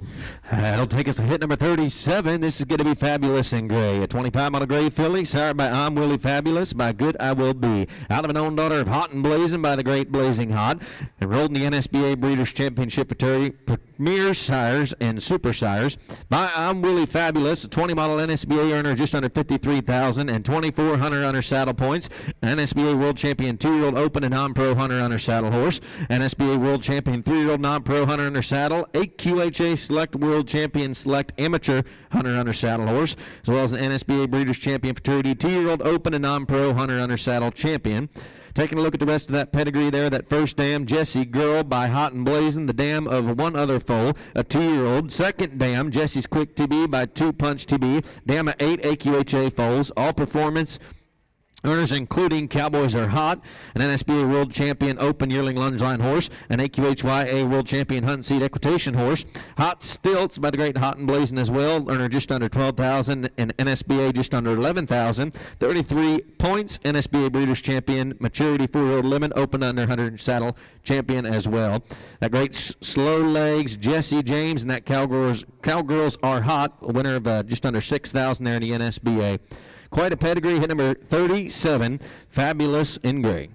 That'll take us to hit number 37. This is going to be Fabulous in Gray. A 25-mile gray filly, sired by I'm Willie Fabulous, by Good I Will Be. Out of an own daughter of Hot and Blazing by the Great Blazing Hot. Enrolled in the NSBA Breeders' Championship Premier Sires and Super Sires. By I'm Willie Fabulous, a 20-model NSBA earner just under 53,000 and 24 Hunter Under Saddle points. NSBA World Champion 2-year-old Open and Non-Pro Hunter Under Saddle horse. NSBA World Champion 3-year-old Non-Pro Hunter Under Saddle. AQHA Select World Champion Select Amateur Hunter Under Saddle horse, as well as an NSBA Breeders' Champion Futurity 2-year-old Open and Non-Pro Hunter Under Saddle champion. Taking a look at the rest of that pedigree there, that first dam, Jessie Girl by Hot and Blazing, the dam of one other foal, a 2-year-old. Second dam, Jessie's Quick TB by 2 Punch TB, dam of 8 AQHA foals, all performance earners including Cowboys Are Hot, an NSBA World Champion Open Yearling Lunge Line horse, an AQHYA World Champion Hunt Seat Equitation horse, Hot Stilts by the great Hot and Blazing as well, earner just under 12,000, and NSBA just under 11,000, 33 points, NSBA Breeders' Champion, Maturity 4-year-old Limit, Open Under 100 Saddle champion as well. That great Slow Legs, Jesse James, and that Cowgirls Are Hot, a winner of just under 6,000 there in the NSBA. Quite a pedigree. Hit number 37, Fabulous in Gray.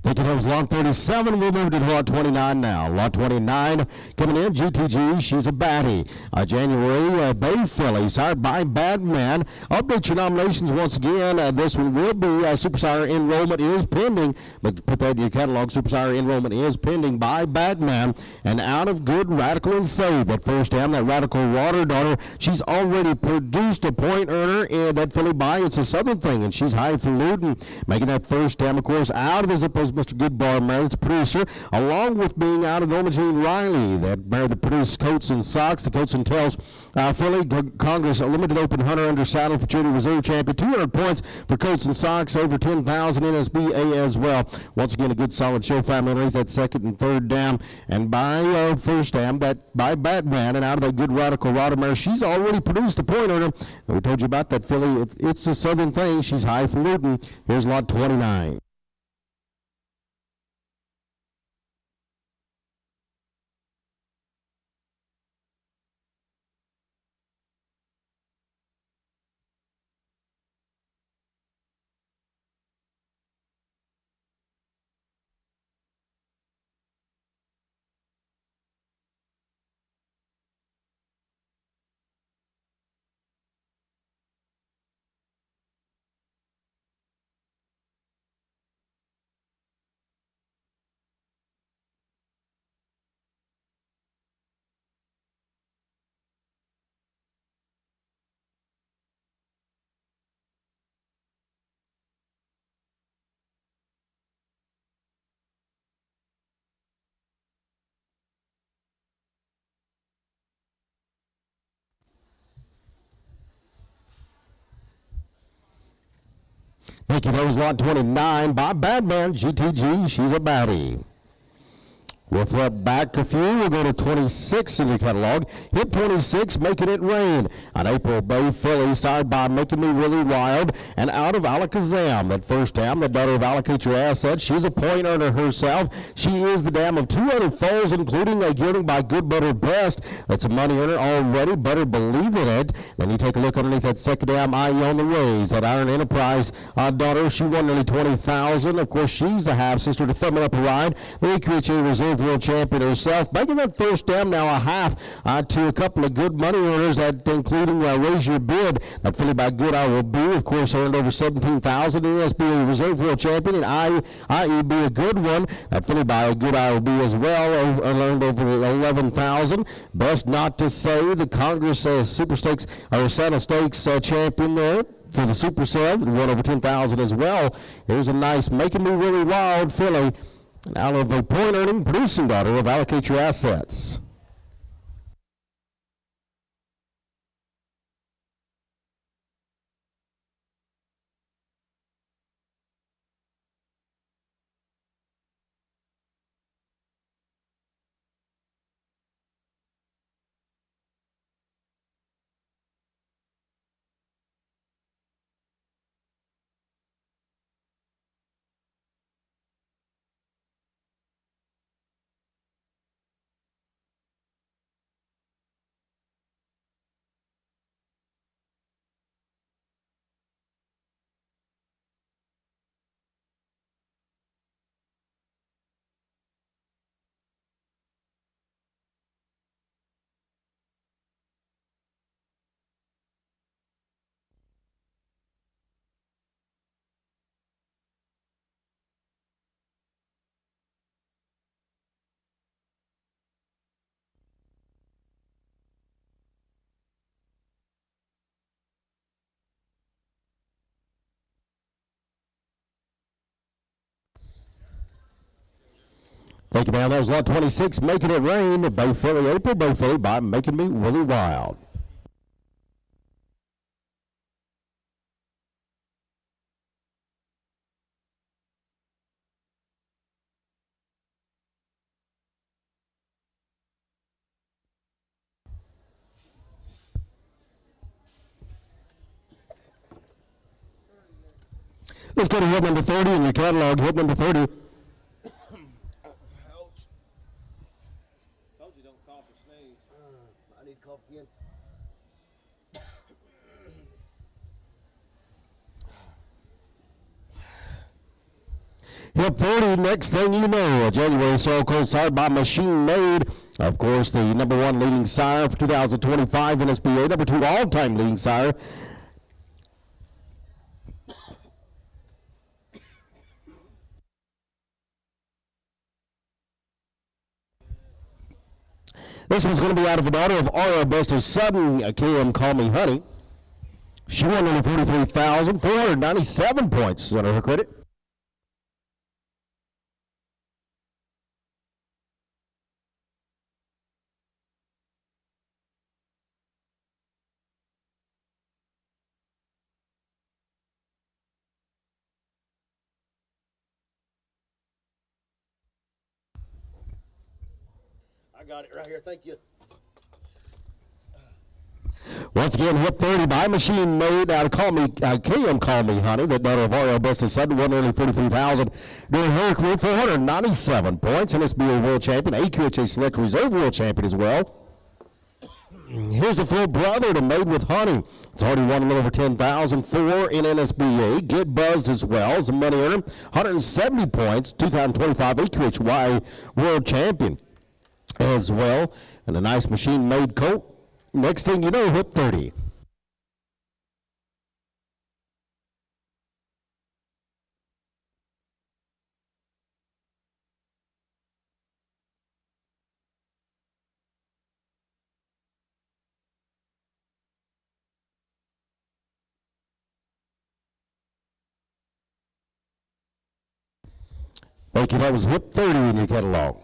Thinking that was lot 37. We'll move to lot 29 now. Lot 29 coming in. GTG, She's a Baddie. January Bay filly, sired by Bad Man. Update your nominations once again. This one will be Super Sire enrollment is pending, but put that in your catalog. Super Sire enrollment is pending by Bad Man. And out of Good, Radical, and Save. That first dam, that Radical Water Daughter, she's already produced a point earner in that filly by It's a Southern Thing, and she's highfalutin, making that first dam, of course, out of the Zippos Mr. Goodbar mare, that's a producer, along with being out of Norma Jean Riley, that mare that produced Coats and Socks, the Coats and Tails filly, Congress Limited Open Hunter Under Saddle, Futurity Reserve Champion, 200 points for Coats and Socks, over 10,000 NSBA as well. Once again, a good solid show family underneath that second and third dam, and by first dam, that by Batman, and out of that Good Radical Water mare, she's already produced a point earner. We told you about that filly. It's a Southern Thing. She's highfalutin. Here's lot 29. Thank you. That was lot 29 by Badman GTG. She's a baddie. We'll flip back a few. We'll go to 26 in your catalog. Hit 26, Making It Rain. An April Bay filly, side by Making Me Really Wild, and out of Alakazam. That first dam, the daughter of Allocate Your Assets. She's a point earner herself. She is the dam of 2 other foals, including a Yearling by Good Butter Best. That's a money earner already. Better believe in it. Then you take a look underneath that second dam, I on the Ways. That Iron Enterprise daughter, she won nearly 20,000. Of course, she's the half sister to Thumb It Up a Ride. The AQHA Reserve World Champion herself, making that first dam now a half to a couple of good money earners, that including Raise Your Bid. That filly by Good I Will Be, of course, earned over 17,000. NSBA Reserve World Champion, and IEB a good one. That filly by Good I Will Be as well, earned over 11,000. Best not to say the Congress Super Stakes or Saddle Stakes champion there for the Super Sale, won over 10,000 as well. Here's a nice Making Me Really Wild filly, out of a point-earning producing daughter of Allocate Your Assets. Thank you, man. That was lot 26, Making It Rain, Bay Filly, April Bay Filly by Making Me Really Wild. Let's go to hit number 30 in your catalog. Hit number 30. Hit 30, next thing you know, a January Soil Cold sire by Machine Made. Of course, the number 1 leading sire for 2025 NSBA, number 2 all-time leading sire. This one's going to be out of a daughter of Aura Best of Sudden, KM Call Me Honey. She won only 43,497 points under her credit. I got it right here. Thank you. Once again, hit 30 by Machine Made out of KM Call Me Honey. That daughter of RL Best of Sudden won nearly 43,000 during her career, 497 points. NSBA World Champion, AQHA Select Reserve World Champion as well. Here's the full brother to Made with Honey. It's already won a little over 10,000 for in NSBA. Get Buzzed as well as a money earner, 170 points, 2025 AQHY World Champion as well. And a nice Machine Made coat. Next thing you know, hit 30. Thank you. That was hit 30 in your catalog.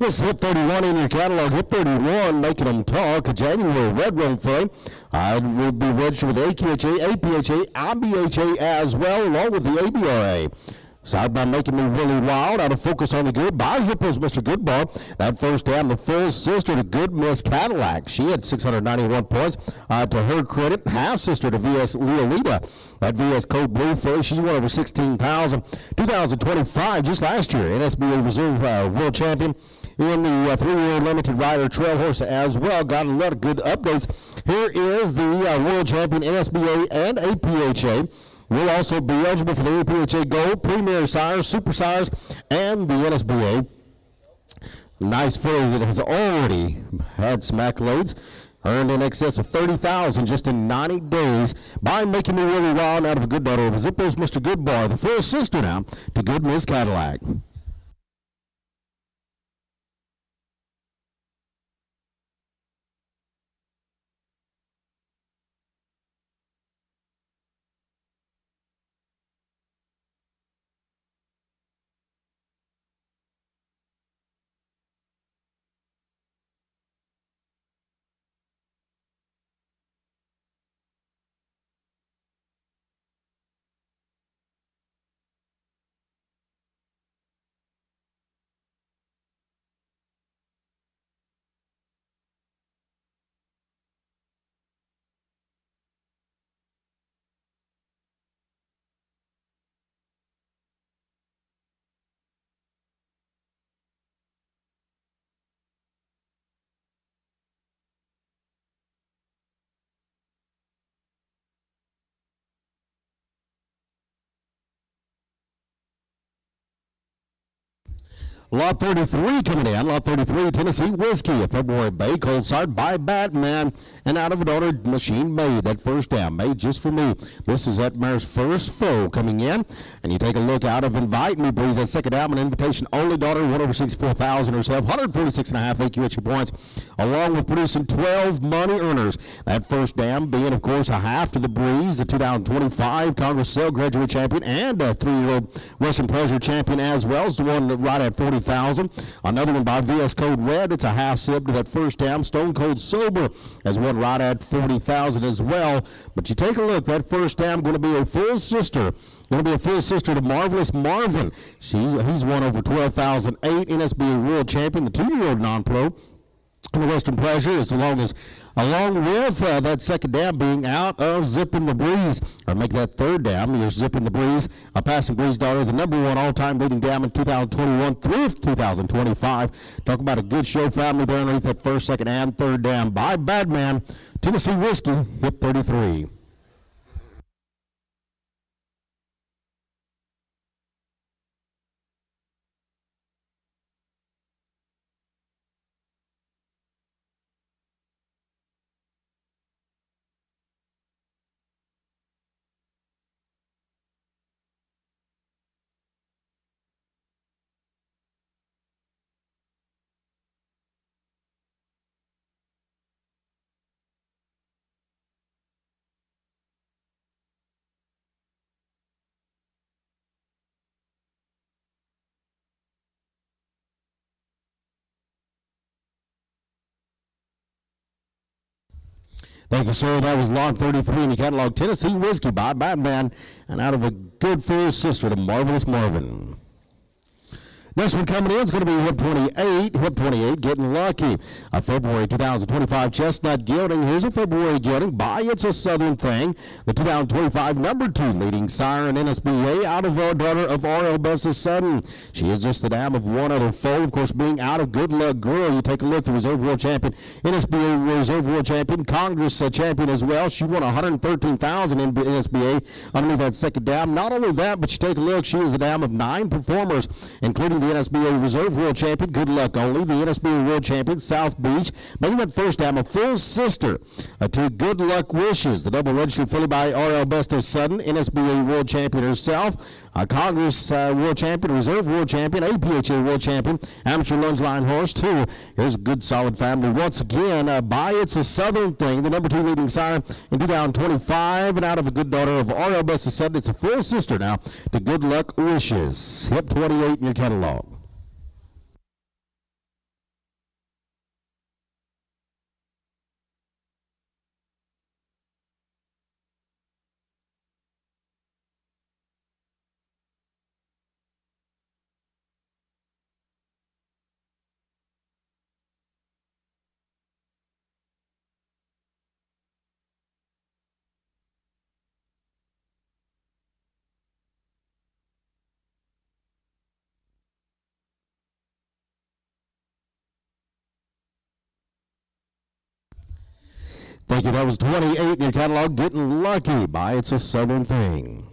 This is Hip 31 in your catalog. Hip 31 making them talk. A January Red Run Flame. I will be registered with AQHA, APHA, IBHA as well, along with the ABRA. Side by making me really wild. Out of focus on the good. By Zippers, Mr. Goodbar. That first down, the full sister to Good Miss Cadillac. She had 691 points. To her credit, half sister to VS Leolita. That VS Code Blueface, she's won over 16,000. 2025, just last year, NSBA Reserve World Champion in the 3-year limited rider trail horse as well. Got a lot of good updates. Here is the World Champion NSBA and APHA. Will also be eligible for the APHA Gold, Premier Sires, Super Sires, and the NSBA. Nice filly that has already had some accolades. Earned in excess of 30,000 just in 90 days by making me really wild out of a good daughter of Zippos, Mr. Goodbar, the full sister now to Good Miss Cadillac. Lot 33 coming in. Lot 33, Tennessee Whiskey, a February Bay Cold Start by Batman. And out of an order, Machine Made. That first down, made just for me. This is that mare's first foe coming in. And you take a look out of Invite Me, please. That second down, an invitation only daughter, won over 64,000 herself, 146.5 AQHA points, along with producing 12 money earners. That first down being, of course, a half to the breeze, the 2025 Congress Sale Graduate Champion and a 3-year-old Western Pleasure Champion as well. It's the one right at 40,000. Another one by VS Code Red. It's a half sip to that first down. Stone Cold Sober as one right at 40,000 as well. But you take a look, that first down going to be a full sister. Going to be a full sister to Marvelous Marvin. He's won over 12,008. NSBA World Champion, the 2-year-old non-pro. And the Western Pleasure is along with that second down being out of Zippin' the Breeze, or make that third down. You're Zippin' the Breeze, a Passing Breeze daughter, the number one all-time leading down in 2021 through 2025. Talk about a good show family there underneath that first, second, and third down by Badman. Tennessee Whiskey, Hip 33. Thank you, sir. That was Lot 33 in your catalog. Tennessee Whiskey by Batman, and out of a good full sister to Marvelous Marvin. Next one coming in is going to be Hip 28. Hip 28, Getting Lucky. A February 2025 Chestnut Gelding. Here's a February gelding by It's a Southern Thing. The 2025 number 2 leading sire in NSBA, out of our daughter of R.L. Bessa's Sudden. She is just the dam of one other foal, of course, being out of Good Luck Girl. You take a look, the Reserve World Champion, NSBA Reserve World Champion, Congress Champion as well. She won 113,000 in NSBA underneath that second dam. Not only that, but you take a look, she is the dam of 9 performers, including the NSBA Reserve World Champion, Good Luck Only, the NSBA World Champion, South Beach, making that first down a full sister to Good Luck Wishes, the double registered filly by R.L. Besto Sudden, NSBA World Champion herself, Congress World Champion, Reserve World Champion, APHA World Champion, Amateur Lunge Line Horse, too. Here's a good solid family. Once again, by It's a Southern Thing, the number 2 leading sire in 2025, and out of a good daughter of R.L. Besto Sudden. It's a full sister now to Good Luck Wishes. Hip 28 in your catalog. Thank you. That was 28 in your catalog. Getting Lucky by It's a Southern Thing.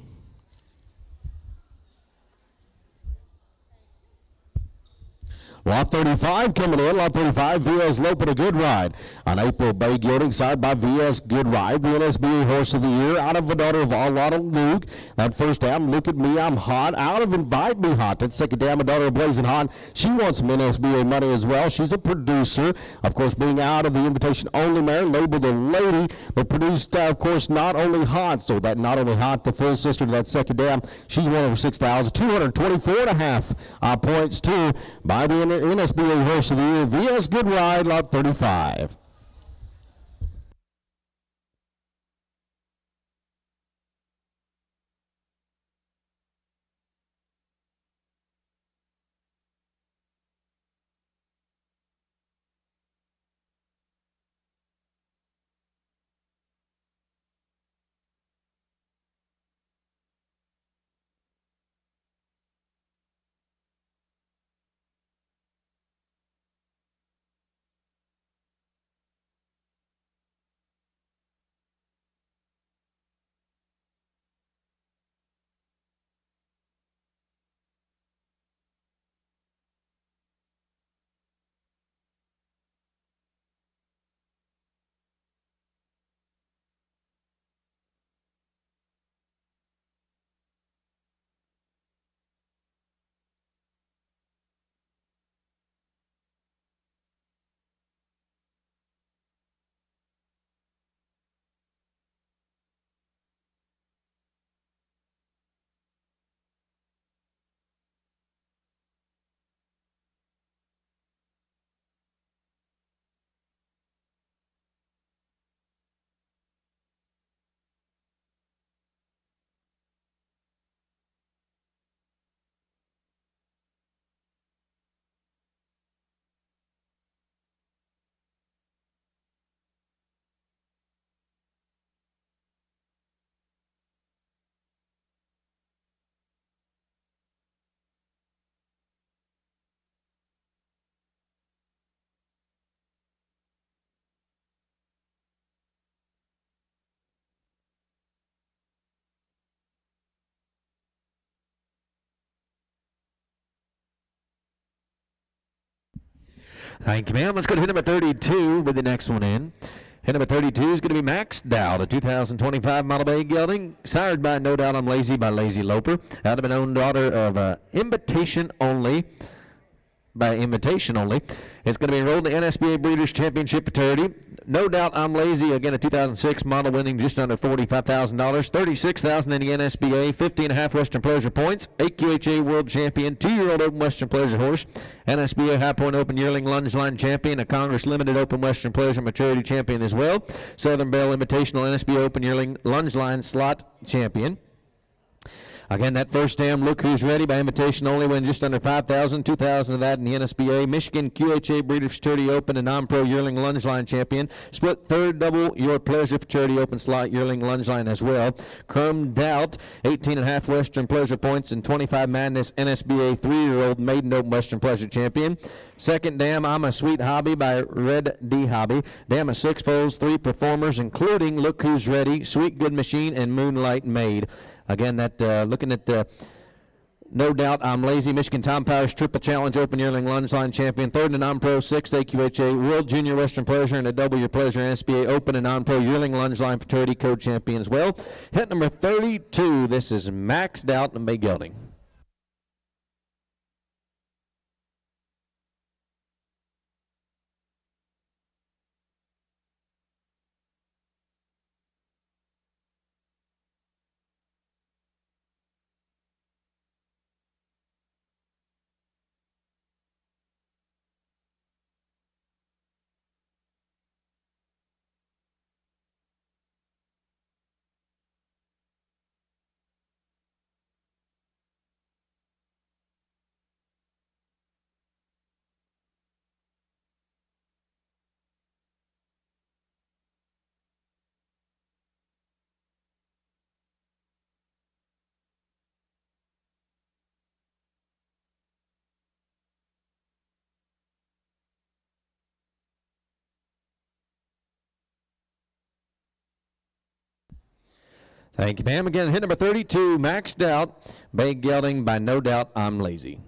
Lot 35 coming in. Lot 35, VS Lopin, a good ride on April Bay Gelding, side by VS Good Ride, the NSBA Horse of the Year, out of the daughter of Alana Luke. That first down, Look at Me, I'm Hot, out of Invite Me Hot. That second down, a daughter of Blazing Hot. She wants some NSBA money as well. She's a producer, of course, being out of the invitation only mare, labeled a lady, but produced, of course, Not Only Hot. So that Not Only Hot, the full sister to that second down, she's won over 6,224.5 points too by the NSBA Horse of the Year, VS Good Ride, Lot 35. Thank you, ma'am. Let's go to hit number 32 with the next one in. Hit number 32 is going to be Maxed Out, a 2025 model bay gelding, sired by No Doubt I'm Lazy by Lazy Loper, out of an own daughter of Invitation Only. By invitation only. It's going to be enrolled in the NSBA Breeders' Championship Futurity. No Doubt I'm Lazy, again a 2006 model, winning just under $45,000, $36,000 in the NSBA, 50.5 Western Pleasure points, AQHA World Champion, 2-year-old Open Western Pleasure horse, NSBA High Point Open Yearling Lunge Line Champion, a Congress Limited Open Western Pleasure Maturity Champion as well, Southern Bell Invitational NSBA Open Yearling Lunge Line Slot Champion. Again, that first dam, Look Who's Ready by invitation only, win just under $5,000, $2,000 of that in the NSBA. Michigan QHA Breeders' Futurity Open and Non-Pro Yearling Lunge Line Champion. Split third double Your Pleasure Futurity Open Slot Yearling Lunge Line as well. Crum Doubt, 18.5 Western Pleasure points and 25 Madness NSBA 3-year-old Maiden Open Western Pleasure Champion. Second dam, I'm a Sweet Hobby by Red D Hobby. Dam of 6 foals, 3 performers, including Look Who's Ready, Sweet Good Machine, and Moonlight Maid. Again, that looking at No Doubt I'm Lazy, Michigan Tom Powers Triple Challenge Open Yearling Lunge Line Champion, third and non-pro, 6th AQHA World Junior Western Pleasure, and a Double Your Pleasure NSBA Open and non-pro Yearling Lunge Line Futurity Code Champion as well. Hit number 32, this is Maxed Out and Bay Gelding. Thank you, Pam. Again, hit number 32, Maxed Out, Bay Gelding by No Doubt I'm Lazy.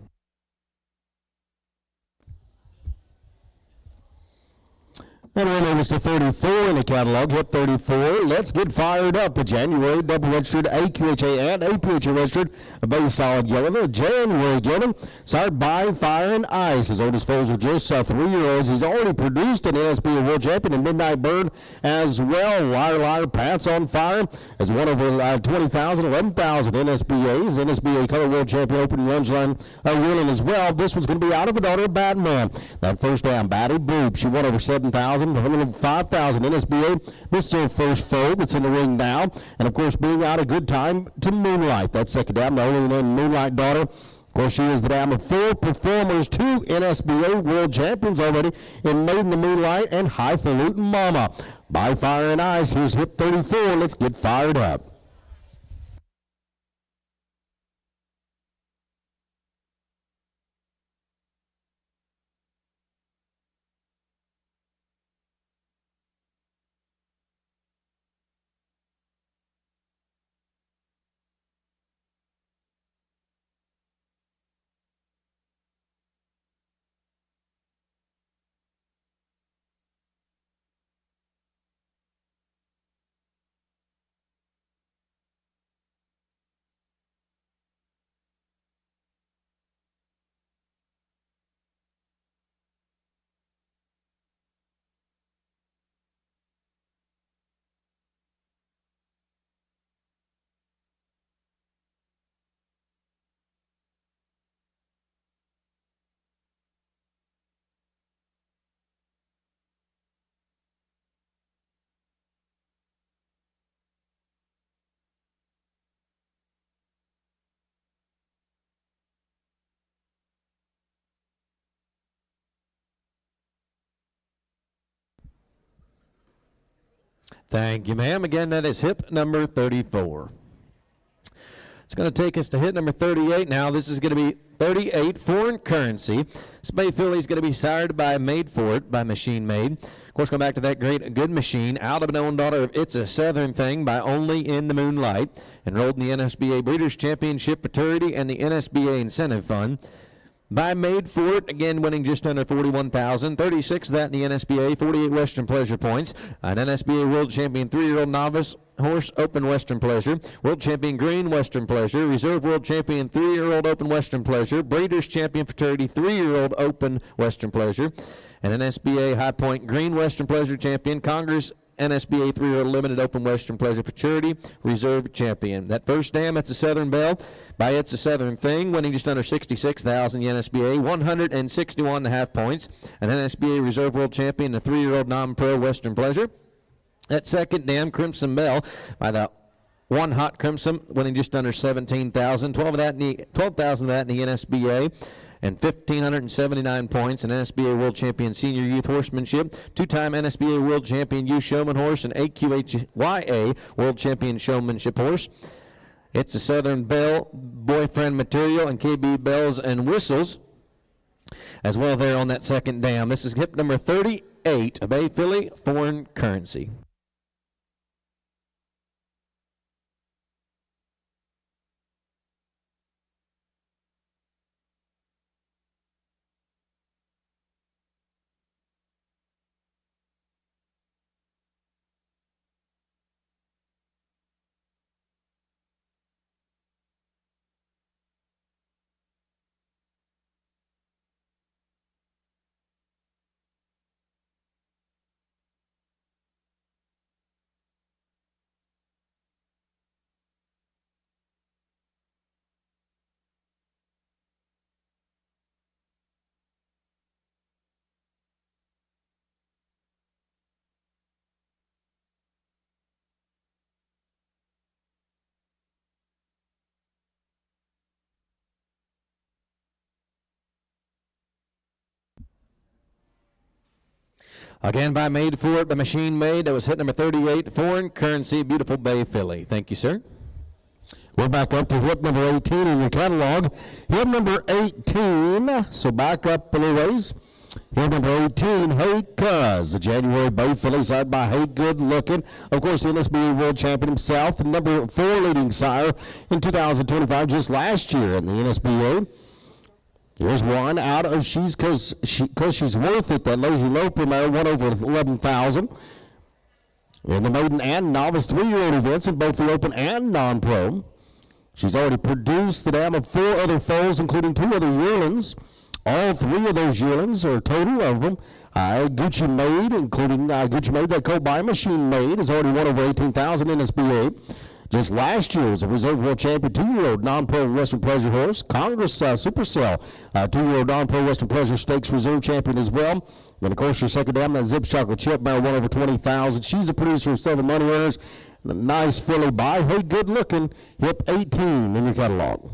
And our name is to 34 in the catalog, hip 34. Let's get fired up. A January double registered AQHA and APHA registered Bay Solid Gelding. A January gelding sired by Fire and Ice. His oldest foals are just 3-year-olds. He's already produced an NSBA World Champion and Midnight Bird as well. Liar, Pants on Fire has won over 20,000, 11,000 NSBAs. NSBA Color World Champion Open Lunge Line Yearling as well. This one's going to be out of a daughter of Batman. That first down, Batty Boop. She won over 7,000. 5,000 NSBA. This is her first foal that's in the ring now. And, of course, being out a good time to Moonlight. That second down, the only named Moonlight daughter. Of course, she is the dam of 4 performers, 2 NSBA World Champions already in Maiden the Moonlight and Highfalutin Mama. By Fire and Ice, here's hip 34. Let's get fired up. Thank you, ma'am. Again, that is hip number 34. It's going to take us to hit number 38 now. This is going to be 38, Foreign Currency. This Bay filly is going to be sired by Made For It by Machine Made. Of course, going back to that great Good Machine, out of an own daughter of It's a Southern Thing by Only in the Moonlight. Enrolled in the NSBA Breeders' Championship Futurity and the NSBA Incentive Fund. By Made For It, again winning just under 41,000, 36 of that in the NSBA, 48 Western Pleasure points, an NSBA World Champion 3-year-old novice horse Open Western Pleasure, World Champion Green Western Pleasure, Reserve World Champion 3-year-old Open Western Pleasure, Breeders' Champion Futurity 3-year-old Open Western Pleasure, and NSBA High Point Green Western Pleasure Champion, Congress NSBA 3-year-old Limited Open Western Pleasure Futurity Reserve Champion. That first dam, It's a Southern Belle by It's a Southern Thing, winning just under 66,000 NSBA, 161.5 points. An NSBA Reserve World Champion, a 3-year-old non-pro Western Pleasure. That second dam, Crimson Belle by the One Hot Crimson, winning just under 17,000, 12,000 of that in the NSBA. And 1,579 points, an NSBA World Champion Senior Youth Horsemanship, 2-time NSBA World Champion Youth Showman Horse, and AQHYA World Champion Showmanship Horse. It's a Southern Belle, Boyfriend Material, and KB Bells and Whistles as well there on that second dam. This is hip number 38, a Bay filly, Foreign Currency. Again, by Made For It, by Machine Made. That was hit number 38, Foreign Currency, beautiful Bay filly. Thank you, sir. We're back up to hip number 18 in your catalog. Hip number 18, so back up a little ways. Here, number 18, Hey Cuz, the January Bay filly side by Hey Good Looking. Of course, the NSBA World Champion himself, the number 4 leading sire in 2025, just last year in the NSBA. Here's one out of She's Cause She's Worth It, that Lazy Loper mare, won over 11,000. In the maiden and novice 3-year-old events in both the open and non-pro. She's already produced the dam of 4 other foals, including 2 other yearlings. All 3 of those yearlings, or total of them, Gucci Made, including Gucci Made, that co-buy machine made, has already won over 18,000 in NSBA. Just last year was a Reserve World Champion 2-year-old non-pro Western Pleasure horse. Congress Supercell, 2-year-old non-pro Western Pleasure Stakes Reserve Champion as well. And of course, your second dam, that Zips Chocolate Chip mare, won over 20,000. She's a producer of 7 money earners. A nice filly by Hey Good Looking, hip 18 in your catalog.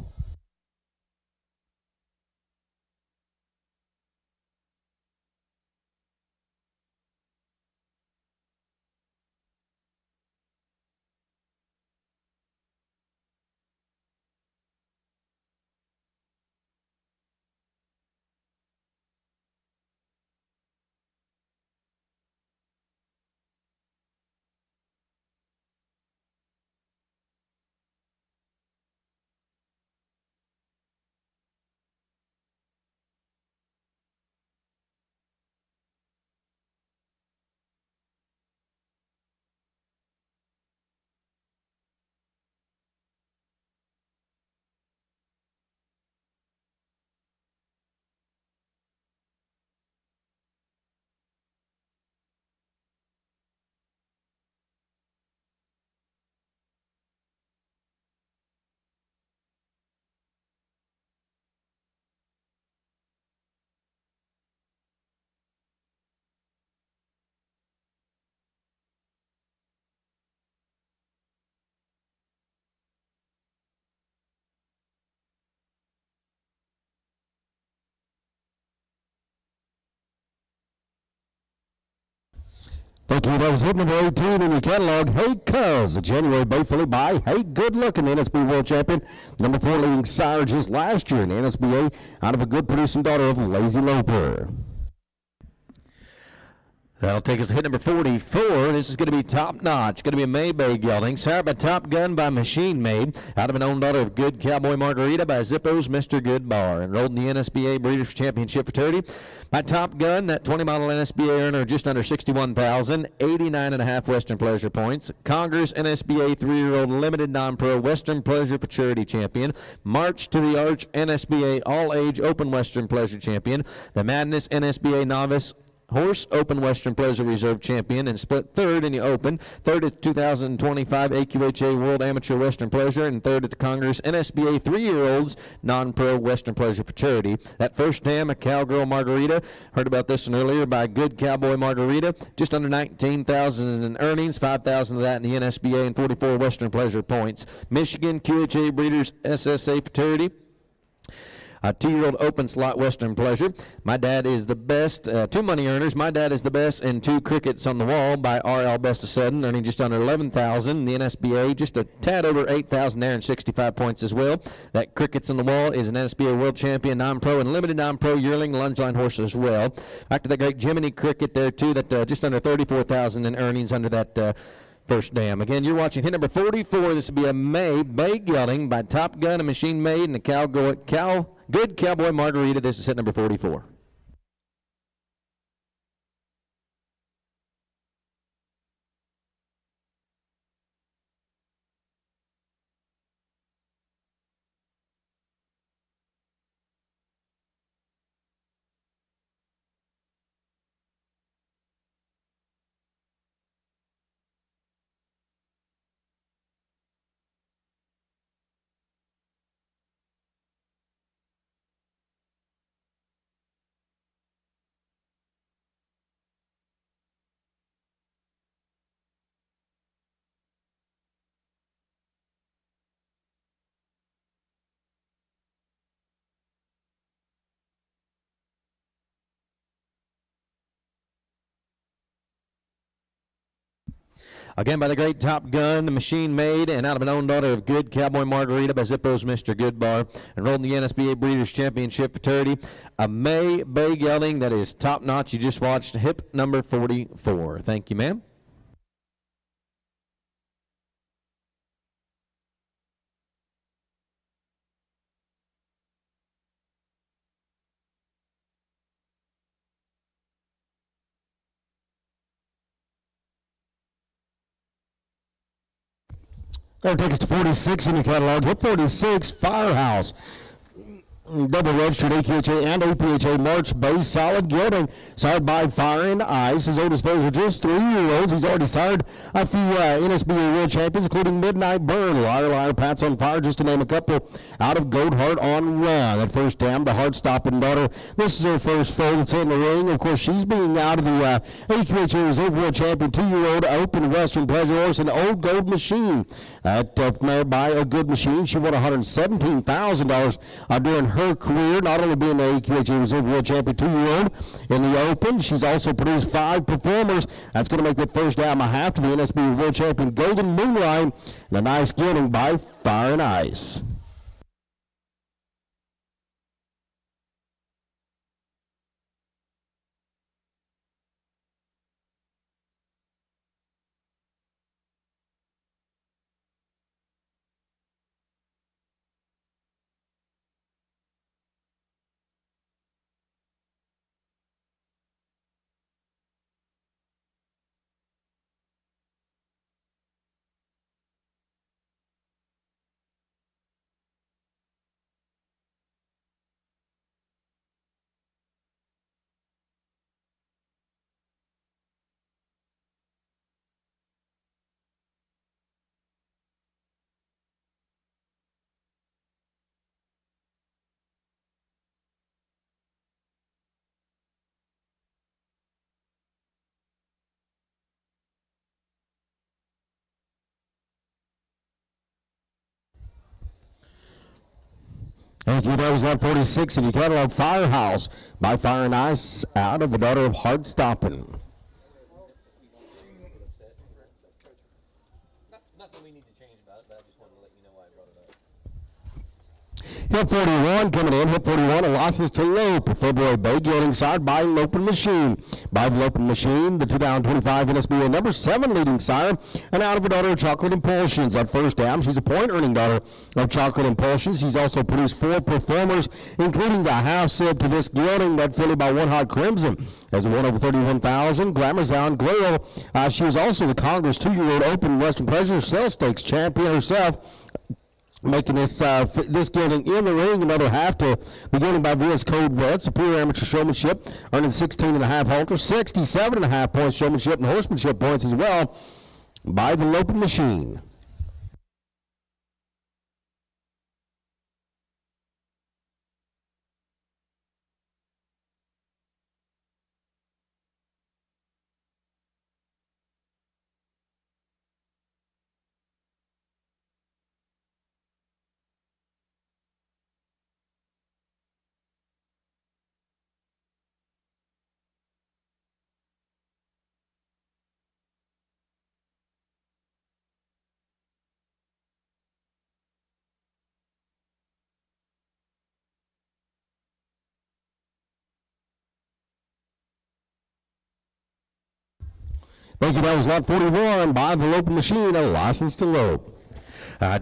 Thank you. That was hit number 18 in your catalog. Hey Cuz, a January Bay filly by Hey Good Looking, NSBA World Champion. Number 4 leading sire just last year in NSBA out of a good producing daughter of Lazy Loper. That'll take us to hit number 44. This is going to be top notch. Going to be a Maybay gelding. Sired by Top Gun by Machine Made. Out of an own daughter of Good Cowboy Margarita by Zippo's Mr. Good Bar. Enrolled in the NSBA Breeders' Championship Futurity by Top Gun. That 20-model NSBA earner just under 61,000. 89.5 Western Pleasure points. Congress NSBA 3-year-old limited non-pro Western Pleasure Futurity champion. March to the Arch NSBA all-age open Western Pleasure champion. The Madness NSBA novice horse open Western Pleasure Reserve champion, and split third in the open, third at 2025 AQHA World Amateur Western Pleasure, and third at the Congress NSBA 3-year-olds non-pro Western Pleasure Futurity. That first dam, a Cowgirl Margarita, heard about this one earlier, by Good Cowboy Margarita, just under 19,000 in earnings, 5,000 of that in the NSBA, and 44 Western Pleasure points. Michigan QHA Breeders SSA Futurity, a 2-year-old open slot Western Pleasure. My Dad is the best. 2 money earners. My Dad is the best, and 2 crickets on the wall by RL Best of Sudden, earning just under 11,000. The NSBA just a tad over 8,000 there, and 65 points as well. That crickets on the wall is an NSBA World Champion non-pro and limited non-pro yearling lunge line horse as well. Back to the great Jiminy cricket there too. That just under 34,000 in earnings under that. First dam. Again, you're watching hit number 44. This will be a Bay gelding by Top Gun, a Machine Made, and a Good Cowboy Margarita. This is hit number 44. Again, by the great Top Gun, the machine made, and out of an own daughter of Good Cowboy Margarita by Zippo's Mr. Goodbar. Enrolled in the NSBA Breeders' Championship Futurity. A May Bay Yearling that is top notch. You just watched hip number 44. Thank you, ma'am. That'll take us to 46 in the catalog. Hit 46, Firehouse. Double registered AQHA and APHA March base solid gelding, sired by Fire and Ice. His oldest foes are just 3-year-olds. He's already sired a few NSBA World Champions, including Midnight Burn, Liar Liar, Pat's on Fire, just to name a couple. Out of Goldheart on Run. At first dam, the Heart-Stopping Daughter. This is her first foal that's in the ring. Of course, she's being out of the AQHA Reserve World Champion 2-year-old Open Western Pleasure Horse and Old Gold Machine. Made by a good machine. She won $117,000 during her career, not only being the AQHA Reserve World Champion 2-year-old in the Open, she's also produced 5 performers. That's going to make that first down a half to the NSBA World Champion Golden Moonlight, and a nice gelding by Fire and Ice. Thank you. That was lot 46 in your catalog. Firehouse by Fire and Ice out of the daughter of Heart-Stopping. Nothing we need to change about it, but I just wanted to let you know why I brought it up. Hip 41 coming in. Hip 41, a license to Lope. February Bay gelding side by Lopin Machine. By the Lopin Machine, the 2025 NSBA number 7 leading sire, and out of a daughter of Chocolate Impulsions. At first dam, she's a point-earning daughter of Chocolate Impulsions. She's also produced 4 performers, including the half sib to this gelding, that filly by One Hot Crimson, as a won over 31,000. Glamour's on Glare. She was also the Congress 2-year-old Open Western Pleasure Cell Stakes champion herself, making this gelding in the ring another half to the gelding by VS Code Red. Superior amateur showmanship, earning 16.5 halters, 67.5 points showmanship and horsemanship points as well by the Lopin Machine. Thank you. That was lot 41 by the Lopin Machine, a license to Lope.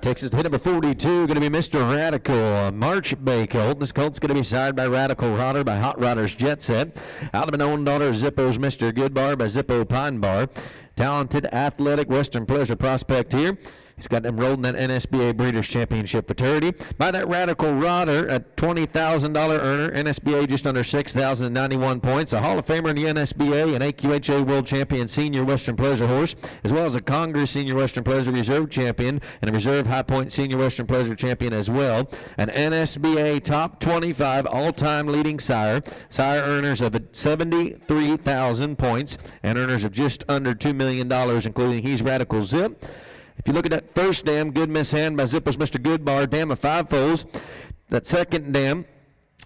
Takes us to hit number 42, going to be Mr. Radical. March Bay colt. This colt's going to be sired by Radical Rodder by Hot Rodders Jet Set. Out of an own daughter of Zippo's Mr. Goodbar by Zippo Pine Bar. Talented, athletic, Western Pleasure prospect here. He's got enrolled in that NSBA Breeders' Championship Futurity. By that Radical Rodder, a $20,000 earner. NSBA just under 6,091 points. A Hall of Famer in the NSBA, an AQHA World Champion Senior Western Pleasure horse, as well as a Congress Senior Western Pleasure Reserve Champion and a Reserve High Point Senior Western Pleasure Champion as well. An NSBA Top 25 all-time leading sire. Sire earners of 73,000 points and earners of just under $2 million, including He's Radical Zip. If you look at that first dam, Good Miss Hand by Zippo's Mr. Goodbar, dam of 5 foals. That second dam,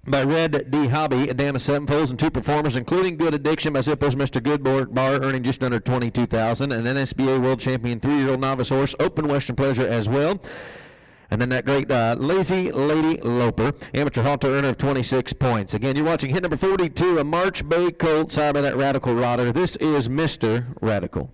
by Red D Hobby, a dam of 7 foals and 2 performers, including Good Addiction by Zippos Mr. Goodbar, earning just under $22,000. An NSBA World Champion 3-year-old novice horse, Open Western Pleasure as well. And then that great Lazy Lady Loper, amateur halter earner of 26 points. Again, you're watching hit number 42, a March Bay Colt, side by that Radical Rotter. This is Mr. Radical.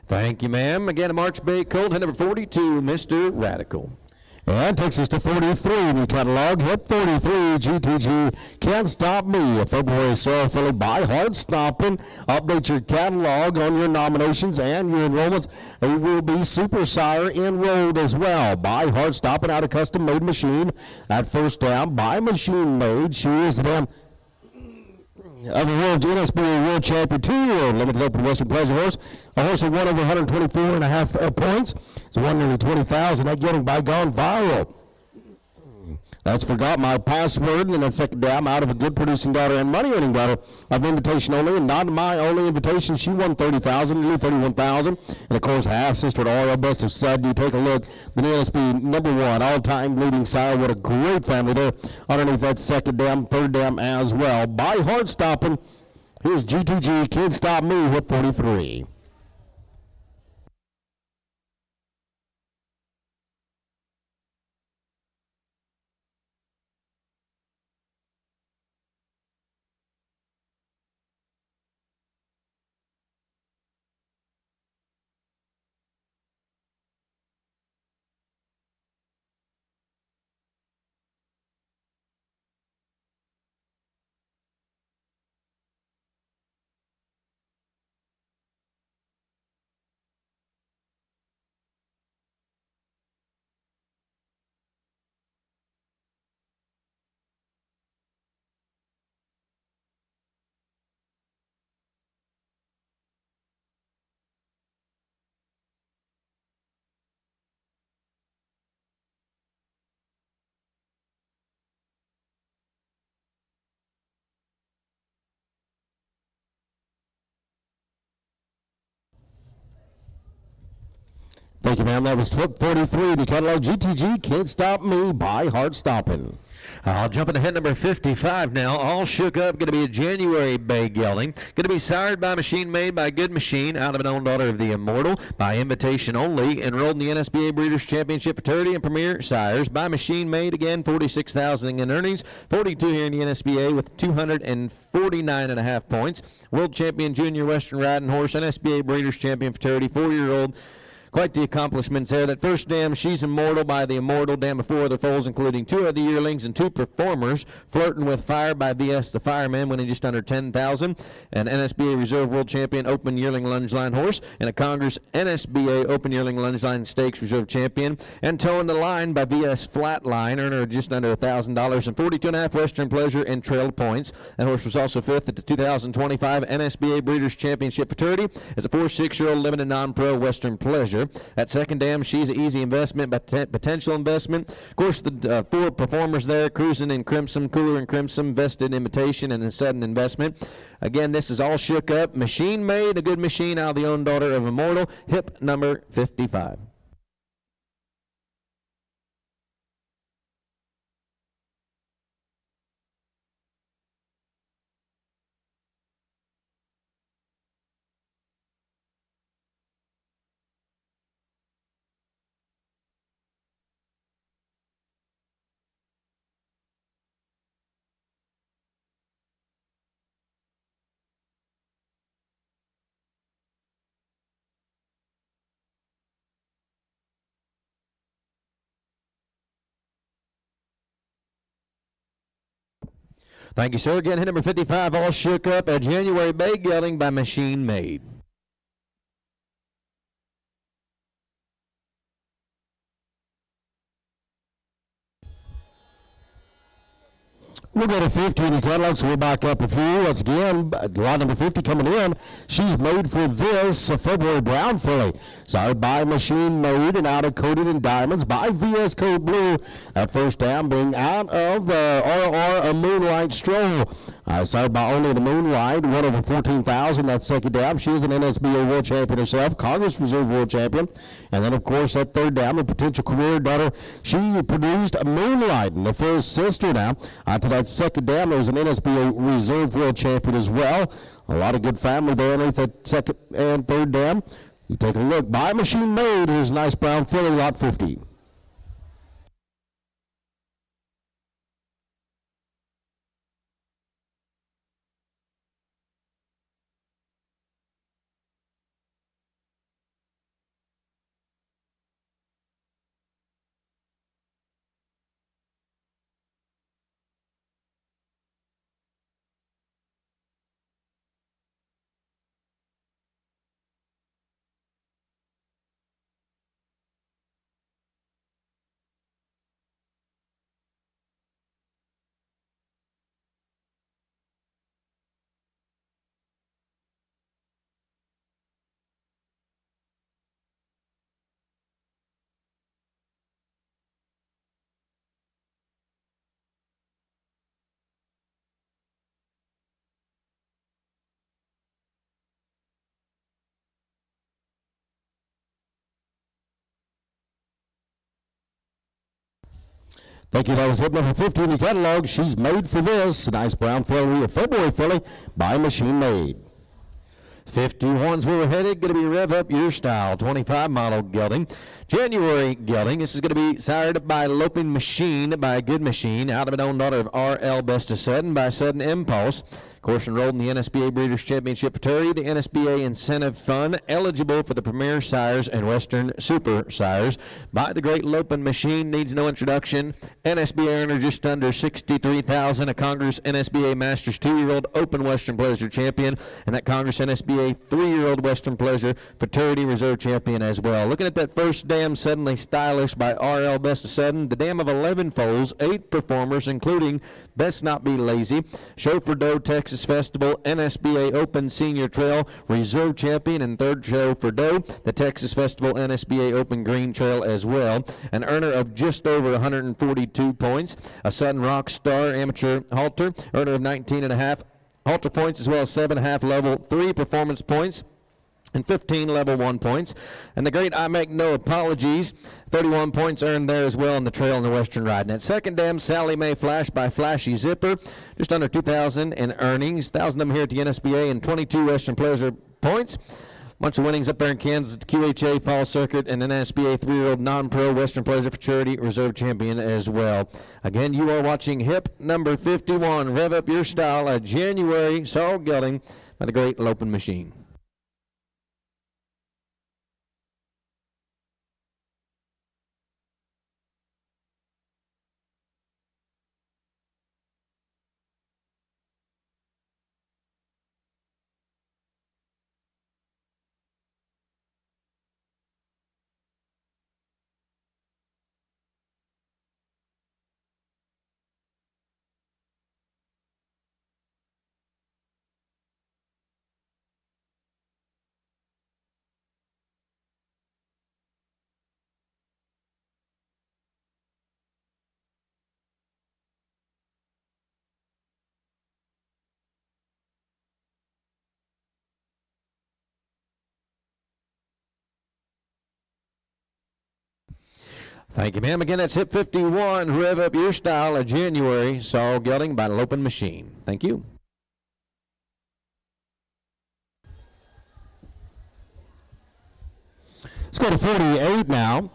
Thank you, ma'am. Again, a March Bay Colt, hit number 42, Mr. Radical. And takes us to 43 new catalog. Hit 43, GTG Can't Stop Me. A February sale followed by Hard Stopping. Update your catalog on your nominations and your enrollments. It will be Super Sire enrolled as well. By Hard Stopping out of custom made machine. At first down, by machine made. She is them. Of the world NSBA World Champion 2-year-old limited open Western Pleasure horse. A horse that won over 124.5 points. It's won nearly 20,000. That getting by Gone Viral. That's Forgot My Password, and then that second down out of a good producing daughter and money earning daughter of Invitation Only, and Not My Only Invitation. She won 30,000, nearly 31,000. And of course, half sister to Aura, Best of Sud. You take a look. The NSB #1 all-time leading sire. What a great family there. Underneath that second dam, third dam as well. By Hard Stopping. Here's GTG Can't Stop Me, hit 43. Thank you, ma'am. That was 43 to catalog. GTG Can't Stop Me by Hard Stopping. I'll jump into hit number 55 now. All Shook Up, going to be a January bay gelding. Going to be sired by machine made by Good Machine out of an own daughter of the Immortal by Invitation Only. Enrolled in the NSBA Breeders' Championship Futurity and Premier Sires by machine made. Again, 46,000 in earnings. 42 here in the NSBA with 249.5 points. World Champion Junior Western Riding Horse. NSBA Breeders' Champion Futurity. 4-year-old. Quite the accomplishments there. That first dam, She's Immortal by the Immortal. Dam of 4 other foals, including 2 of the yearlings and 2 performers. Flirting with Fire by VS the Fireman, winning just under 10,000. An NSBA Reserve World Champion Open Yearling Lunge Line Horse. And a Congress NSBA Open Yearling Lunge Line Stakes Reserve Champion. And Towing the Line by VS Flatline, earner of just under $1,000. And 42.5 Western Pleasure and Trail Points. That horse was also 5th at the 2025 NSBA Breeders' Championship Futurity as a 4-6-year-old limited non-pro Western Pleasure. That second dam, She's an Easy Investment, but potential investment. Of course, the 4 performers there, Cruising in Crimson, Cooler in Crimson, Vested Invitation, and a Sudden Investment. Again, this is All Shook Up. Machine made, a good machine out of the own daughter of Immortal. Hip number 55. Thank you, sir. Again, hit number 55, All Shook Up, a January bay gelding by Machine Made. We'll go to 50 in the catalog, so we'll back up a few. Once again, lot number 50 coming in. She's made for this February Brown filly. Sired by Machine Made and out-coated in diamonds by VS Code Blue. That first down being out of the RR, a Moonlight Stroll. Sired by Only the Moonlight, 1/14,000. That second down. She is an NSBA World Champion herself, Congress Reserve World Champion. And then, of course, that third down, the potential career daughter. She produced a Moonlight, and the first sister now. To that second down, there was an NSBA Reserve World Champion as well. A lot of good family there underneath that second and third down. You take a look. By Machine Made, here's nice brown filly, lot 50. Thank you. That was hip number 50 in the catalog. She's made for this. A nice brown filly, a February filly by Machine Made. 51's where we're headed. Going to be Rev Up Your Style, 25 model gelding. January gelding. This is going to be sired by Loping Machine, by a Good Machine, out of an own daughter of R.L. Best of Sudden, by Sudden Impulse. Of course, enrolled in the NSBA Breeders' Championship Futurity, the NSBA Incentive Fund, eligible for the Premier Sires and Western Super Sires. By the Great Loping Machine, needs no introduction. NSBA earner just under $63,000, a Congress NSBA Masters 2-year-old Open Western Pleasure champion, and that Congress NSBA 3-year-old Western Pleasure Futurity Reserve champion as well. Looking at that first dam, Suddenly Stylish by R.L. Best of Sudden, the dam of 11 foals, 8 performers, including Best Not Be Lazy, Show for Doe Texas Festival, NSBA Open Senior Trail Reserve Champion, and third Show for Doe, the Texas Festival NSBA Open Green Trail as well. An earner of just over 142 points, a Sudden Rock Star Amateur Halter, earner of 19.5 halter points, as well as 7.5 level 3 performance points, and 15 level 1 points. And the Great I Make No Apologies, 31 points earned there as well in the trail in the Western Ride. And at second dam, Sally Mae Flash by Flashy Zipper, just under 2,000 in earnings, 1,000 of them here at the NSBA, and 22 Western Pleasure points. Bunch of winnings up there in Kansas at the QHA Fall Circuit, and an NSBA 3-year-old non-pro Western Pleasure Futurity Reserve Champion as well. Again, you are watching hip number 51, Rev Up Your Style, a January sorrel gelding by the Great Loping Machine. Thank you, ma'am. Again, that's hip 51, Rev Up Your Style, a January sorrel gelding by Loping Machine. Thank you. Let's go to 48 now.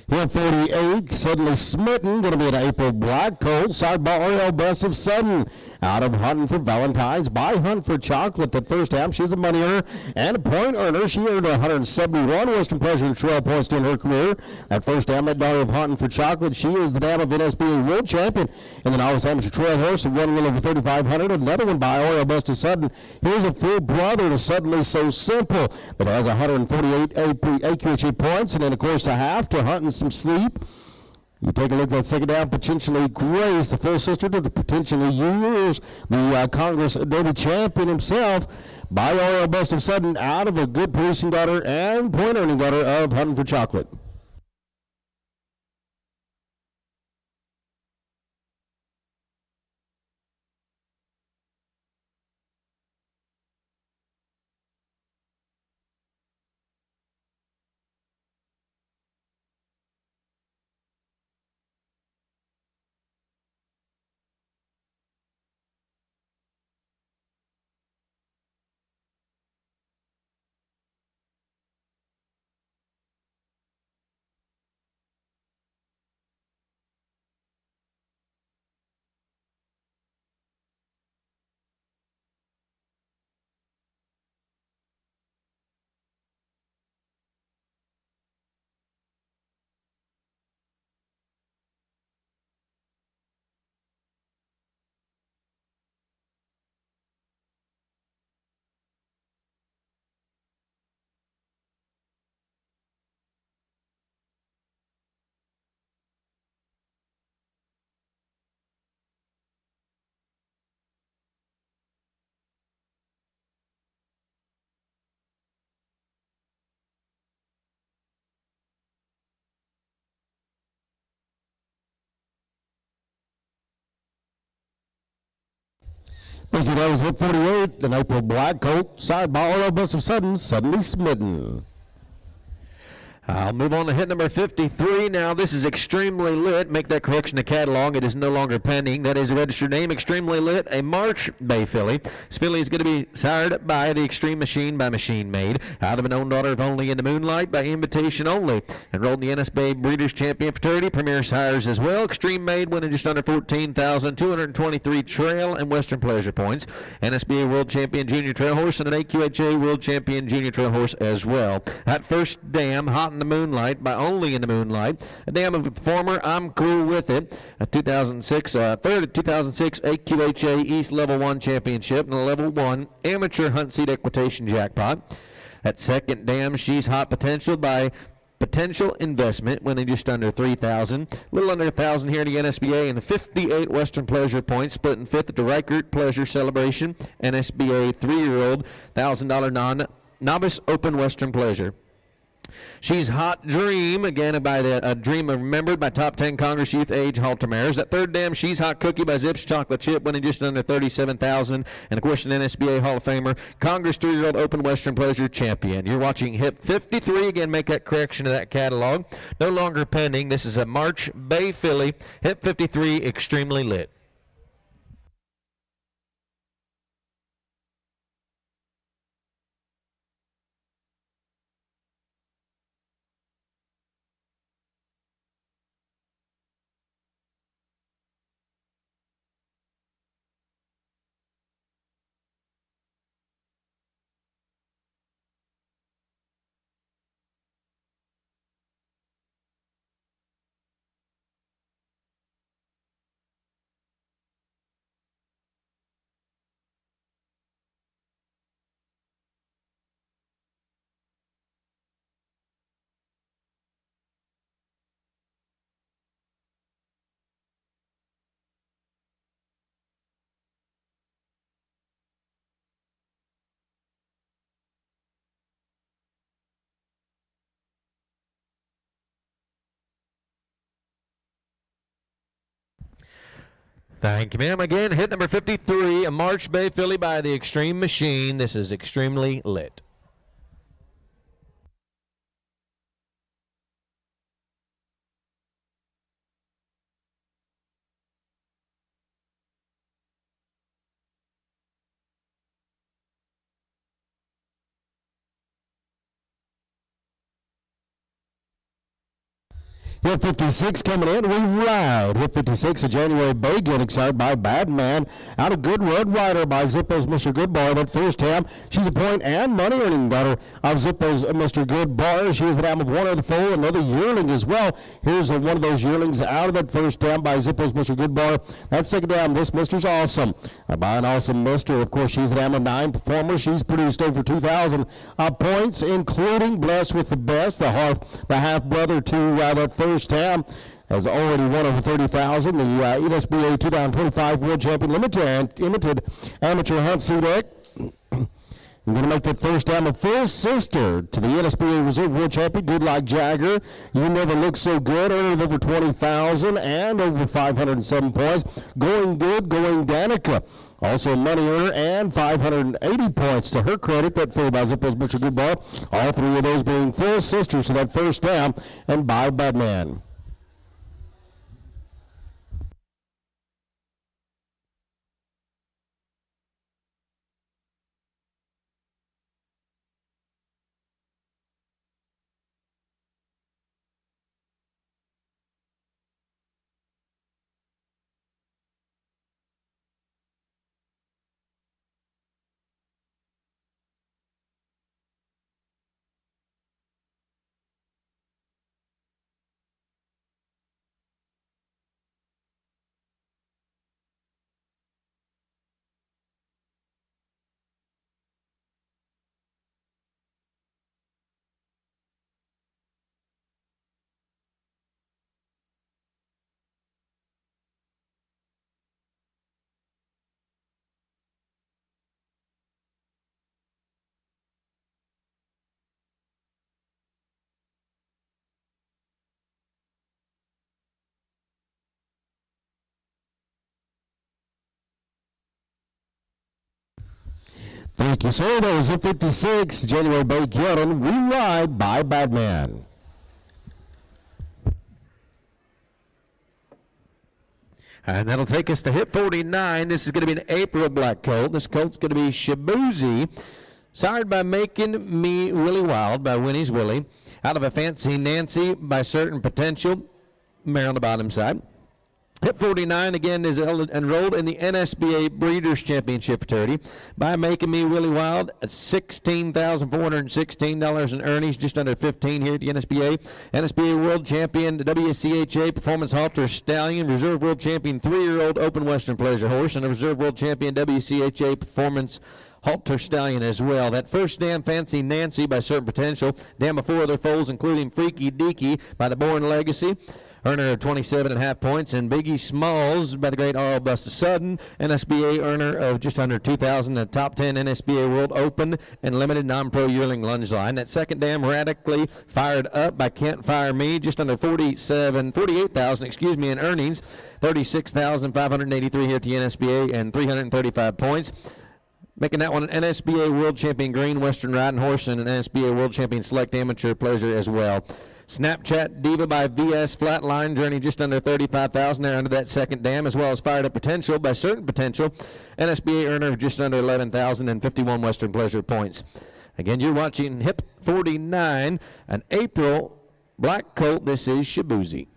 Hill 48, Suddenly Smitten, going to be an April Black Colt. Side by Oriole Best of Sudden. Out of Hunting for Valentine's by Hunt for Chocolate. The first half, she's a money earner and a point earner. She earned 171 Western Pleasure and Trail points in her career. That first dam, that daughter of Hunting for Chocolate, she is the dam of NSBA World Champion in the novice amateur trail horse and won a little over 3,500. Another one by Oriole Best of Sudden. Here's a full brother to Suddenly So Simple that has 148 AQHA points, and then of course a half to Hunting Some Sleep. You take a look at that second down, potentially Grace, the full sister to the potentially Yearling, the Congress Derby champion himself, by Oriole Best of Sudden, out of a good producing daughter and point earning daughter of Hunting for Chocolate. Thank you. That was Hip 48, the April Black Colt, side by Oriole Best of Sudden, Suddenly Smitten. I'll move on to hit number 53 now. This is Extremely Lit. Make that correction to catalog. It is no longer pending. That is a registered name, Extremely Lit, a March Bay filly. This filly is going to be sired by the Extreme Machine by Machine Made. Out of an own daughter of Only in the Moonlight by Invitation Only. Enrolled in the NSBA Breeders' Champion Futurity. Premier sires as well. Extreme Made winning just under 14,223 trail and Western Pleasure points. NSBA World Champion Junior Trail Horse and an AQHA World Champion Junior Trail Horse as well. That first dam, Hot in the Moonlight by Only in the Moonlight. A dam of a performer, I'm Cool With It. A 2006, third 2006 AQHA East Level 1 Championship and a Level 1 Amateur Hunt Seat Equitation Jackpot. That second dam, She's Hot Potential by Potential Investment, winning just under 3,000. A little under 1,000 here in the NSBA, and 58 Western Pleasure points, splitting fifth at the Reichert Pleasure Celebration. NSBA 3-year-old $1,000 novice open Western Pleasure. She's Hot Dream, again by the Dream Remembered by Top 10 Congress Youth Age Halter Mares. That third dam, She's Hot Cookie by Zips Chocolate Chip, winning just under 37,000. And of course, an NSBA Hall of Famer, Congress 3-year-old Open Western Pleasure champion. You're watching Hip 53. Again, make that correction to that catalog. No longer pending. This is a March Bay filly, Hip 53, Extremely Lit. Thank you, ma'am. Again, hit number 53, a March Bay filly by the Extreme Machine. This is Extremely Lit. Hit 56 coming in, we ride. Hit 56, a January Bay getting started by Bad Man. Out of Good Road Rider by Zippo's Mr. Goodbar. That first ham, she's a point and money earning daughter of Zippo's Mr. Goodbar. She is the dam of one of the foal, another yearling as well. Here's one of those yearlings out of that first dam by Zippo's Mr. Goodbar. That second dam, this Mister's awesome. By an awesome Mister, of course, she's the dam of 9 performers. She's produced over 2,000 points, including Blessed with the Best, the half brother to that first dam. Has already won over 30,000. The NSBA 2025 World Champion Limited Amateur Hunt Deck. We're going to make that first dam a full sister to the NSBA Reserve World Champion, Good Like Jagger. You Never Look So Good, earning over 20,000 and over 507 points. Going Good, Going Danica. Also a money earner and 580 points to her credit. That full by Zippo's Butcher Goodbar. All three of those being full sisters to that first dam and by Badman. Thank you, sir. That was a 56, January Bay Yearling. We ride by Badman. And that'll take us to hit 49. This is going to be an April black colt. This colt's going to be Shabuzi, sired by Making Me Willie Wild by Winnie's Willie. Out of a Fancy Nancy by Certain Potential, mare on the bottom side. Hit 49 again is enrolled in the NSBA Breeders' Championship Futurity by Making Me Willie Wild at $16,416 in earnings, just under 15 here at the NSBA. NSBA World Champion, WCHA Performance Halter Stallion, Reserve World Champion 3-year-old Open Western Pleasure Horse, and a Reserve World Champion WCHA Performance Halter Stallion as well. That first dam, Fancy Nancy by Certain Potential, dam of 4 other foals, including Freaky Deaky by the Born Legacy. Earner of 27.5 points, and Biggie Smalls by the great R.L. Busta Sudden, NSBA earner of just under 2,000, the top 10 NSBA World Open and Limited Non-Pro Yearling Lunge Line. That second dam, Radically Fired Up by Can't Fire Me, just under 48,000, in earnings, 36,583 here at the NSBA and 335 points. Making that one an NSBA World Champion Green Western Riding Horse and an NSBA World Champion Select Amateur Pleasure as well. Snapchat Diva by VS Flatline, journey just under 35,000 there under that second dam, as well as Fired Up Potential by Certain Potential, NSBA earner of just under 11,000 and 51 Western Pleasure points. Again, you're watching Hip 49, an April black colt. This is Shabuzi.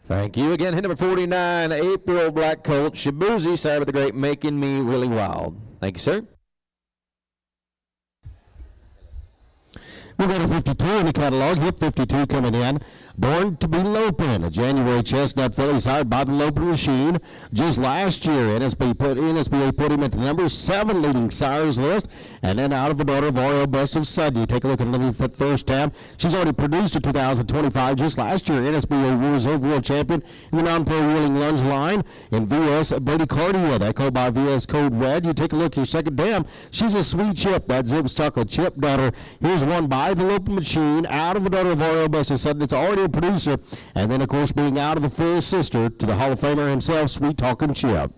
Thank you. Again, hit number 49, April black colt, Shabuzi, side with the great Making Me Willie Wild. Thank you, sir. We'll go to 52 in the catalog. Hip 52 coming in. Born to be Lopin, a January chestnut filly sired by the Lopin machine. Just last year, NSBA put him at the number 7 leading sires list, and then out of the daughter of Oriole Best of Sudden. You take a look at Lily Foot first tab. She's already produced a 2025. Just last year, NSBA Reserve World Champion in the non-pro Yearling lunge line in VS Brady Cardian, echoed by VS Code Red. You take a look at your second dam. She's a sweet chip. That Zip's chocolate chip daughter. Here's one by the Lopin machine, out of the daughter of Oriole Best of Sudden. It's already a producer, and then of course being out of the full sister to the Hall of Famer himself, Sweet Talkin' Chip.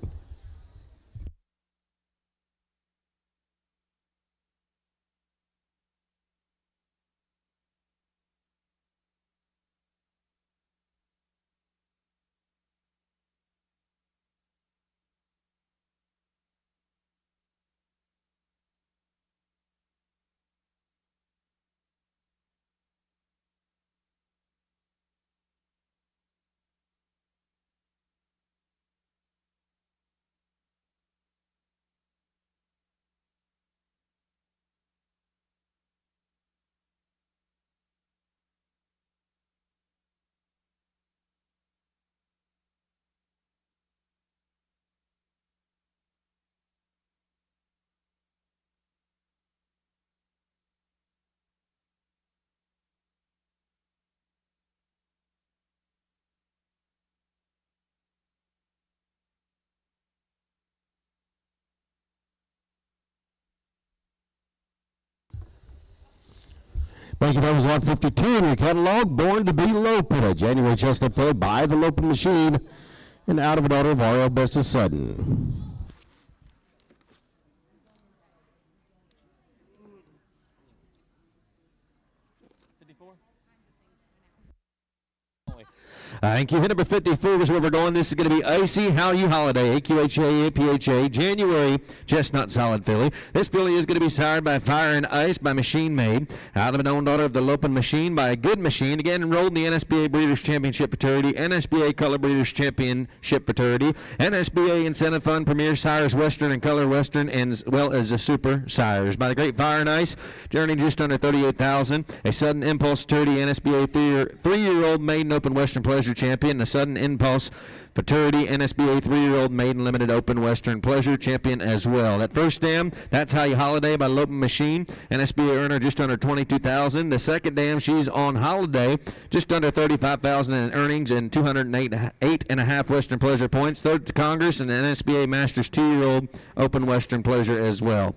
Thank you. That was lot 52 in your catalog. Born to be Lopin, a January chestnut filly by the Lopin machine, and out of a daughter of Oriole Best of Sudden. Thank you. Hit number 54 is where we're going. This is going to be Icy How You Holiday, AQHA, APHA, January Chestnut Solid filly. This filly is going to be sired by Fire and Ice by Machine Made, out of an own daughter of the Lopin machine by a good machine. Again, enrolled in the NSBA Breeders' Championship Futurity, NSBA Color Breeders' Championship Futurity, NSBA Incentive Fund Premier Sires Western and Color Western, and as well as the Super Sires. By the great Fire and Ice, journey just under 38,000. A Sudden Impulse Futurity, NSBA 3-year-old maiden open Western Pleasure Champion, a Sudden Impulse Futurity, NSBA 3-year-old maiden limited open Western Pleasure Champion as well. That first dam, That's How You Holiday by Lopin Machine, NSBA earner just under 22,000. The second dam, she's on holiday, just under 35,000 in earnings and 208.5 Western Pleasure points. Third to Congress and NSBA Masters 2-year-old open Western Pleasure as well.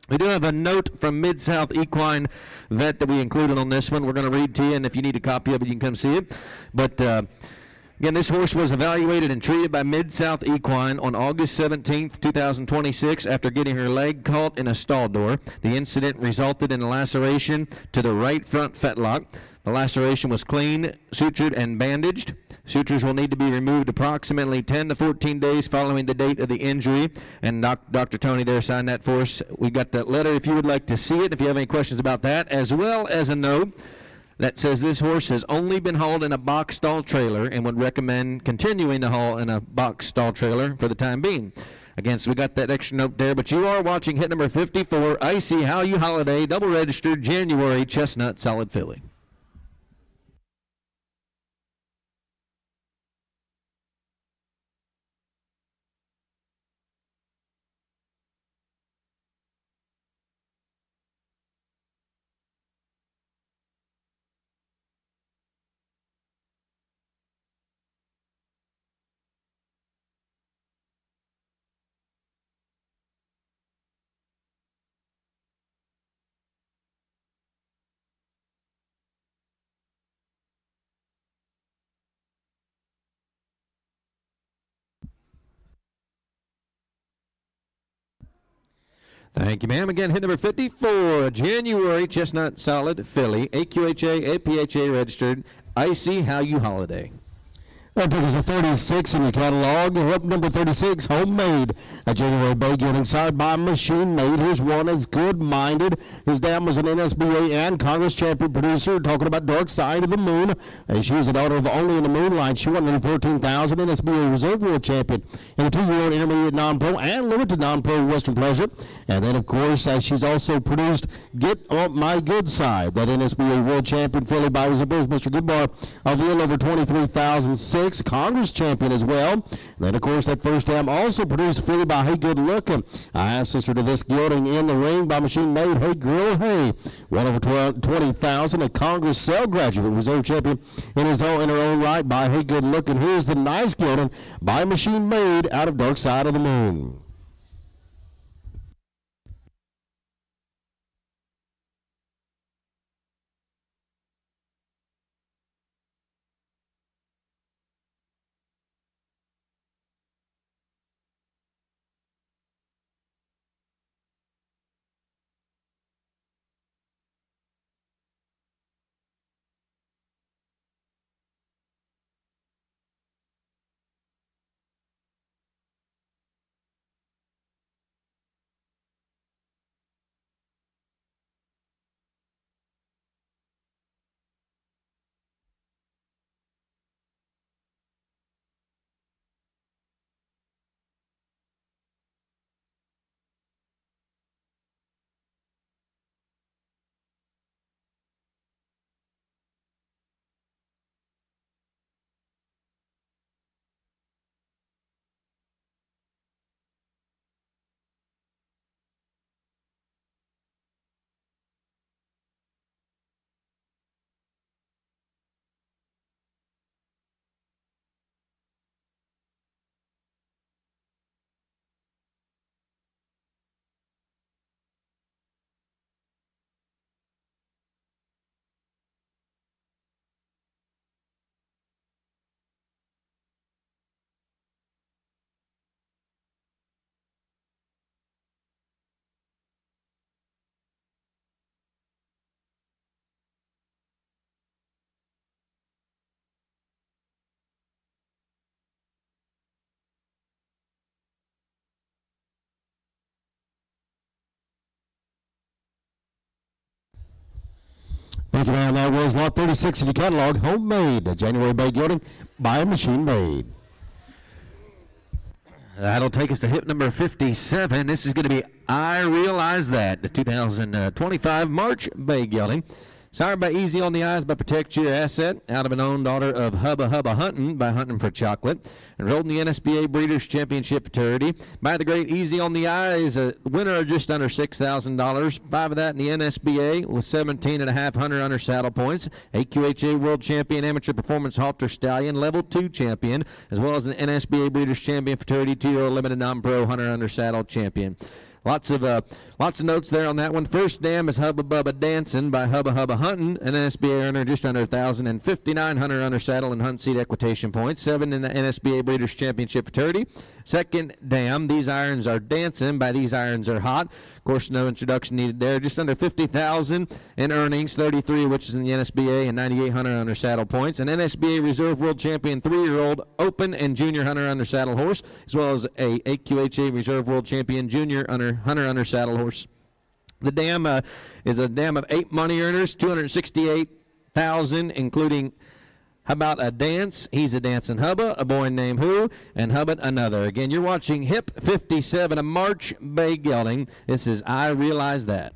We do have a note from Mid-South Equine Vet that we included on this one. We're going to read to you, and if you need a copy of it, you can come see it. But again, this horse was evaluated and treated by Mid-South Equine on August 17th, 2026 after getting her leg caught in a stall door. The incident resulted in a laceration to the right front fetlock. The laceration was clean, sutured, and bandaged. Sutures will need to be removed approximately 10 to 14 days following the date of the injury. And Dr. Tony there signed that for us. We got that letter if you would like to see it, if you have any questions about that, as well as a note that says this horse has only been hauled in a box stall trailer and would recommend continuing the haul in a box stall trailer for the time being. Again, so we got that extra note there, but you are watching hit number 54, Icy How You Holiday, double registered January Chestnut Solid filly. Thank you, ma'am. Again, hit number 54, January Chestnut Solid filly, AQHA, APHA registered, Icy How You Holiday. That took us to 36 in your catalog. Up number 36, Homemade. A January Bay getting signed by Machine Made. Here's one that's good-minded. His dad was an NSBA and Congress champion producer, talking about Dark Side of the Moon. She was the daughter of Only in the Moonlight. She won nearly 14,000 NSBA Reserve World Champion in a 2-year-old intermediate non-pro and limited non-pro Western Pleasure. And then, of course, she's also produced Get On My Good Side, that NSBA World Champion filly by Mr. Goodbar of a little over 23,006. Congress champion as well. And then, of course, that first dam also produced filly by Hey Good Looking. I have sister to this gelding in the ring by Machine Made. Hey Girl Hey, one over 20,000. A Congress Cell graduate reserve champion in her own right by Hey Good Looking. Here's the nice gelding by Machine Made out of Dark Side of the Moon. Thank you, man. That was lot 36 in your catalog. Homemade, a January Bay gelding by Machine Made. That'll take us to hip number 57. This is going to be I Realize That, the 2025 March Bay gelding. Sired by Easy on the Eyes by Protect Your Asset, out of an own daughter of Hubba Hubba Huntin' by Huntin' for Chocolate. Enrolled in the NSBA Breeders' Championship Futurity by the great Easy on the Eyes, a winner of just under $6,000. 5 of that in the NSBA with 17,500 under saddle points. AQHA World Champion, Amateur Performance Halter Stallion, Level 2 Champion, as well as an NSBA Breeders' Champion Futurity 2-year-old limited non-pro hunter under saddle champion. Lots of notes there on that one. First dam is Hubba Bubba Dancin' by Hubba Hubba Huntin', an NSBA earner just under 1,000 and 5,900 under saddle and hunt seat equitation points. 7 in the NSBA Breeders' Championship Futurity. Second dam, These Irons Are Dancin' by These Irons Are Hot. Of course, no introduction needed there. Just under 50,000 in earnings, 33 which is in the NSBA and 9,800 under saddle points. An NSBA Reserve World Champion 3-year-old open and junior hunter under saddle horse, as well as a AQHA Reserve World Champion junior hunter under saddle horse. The dam is a dam of 8 money earners, 268,000, including How About a Dance? He's a Dancing Hubba, A Boy Named Who, and Hubbard Another. Again, you're watching Hip 57, a March Bay gelding. This is I Realize That.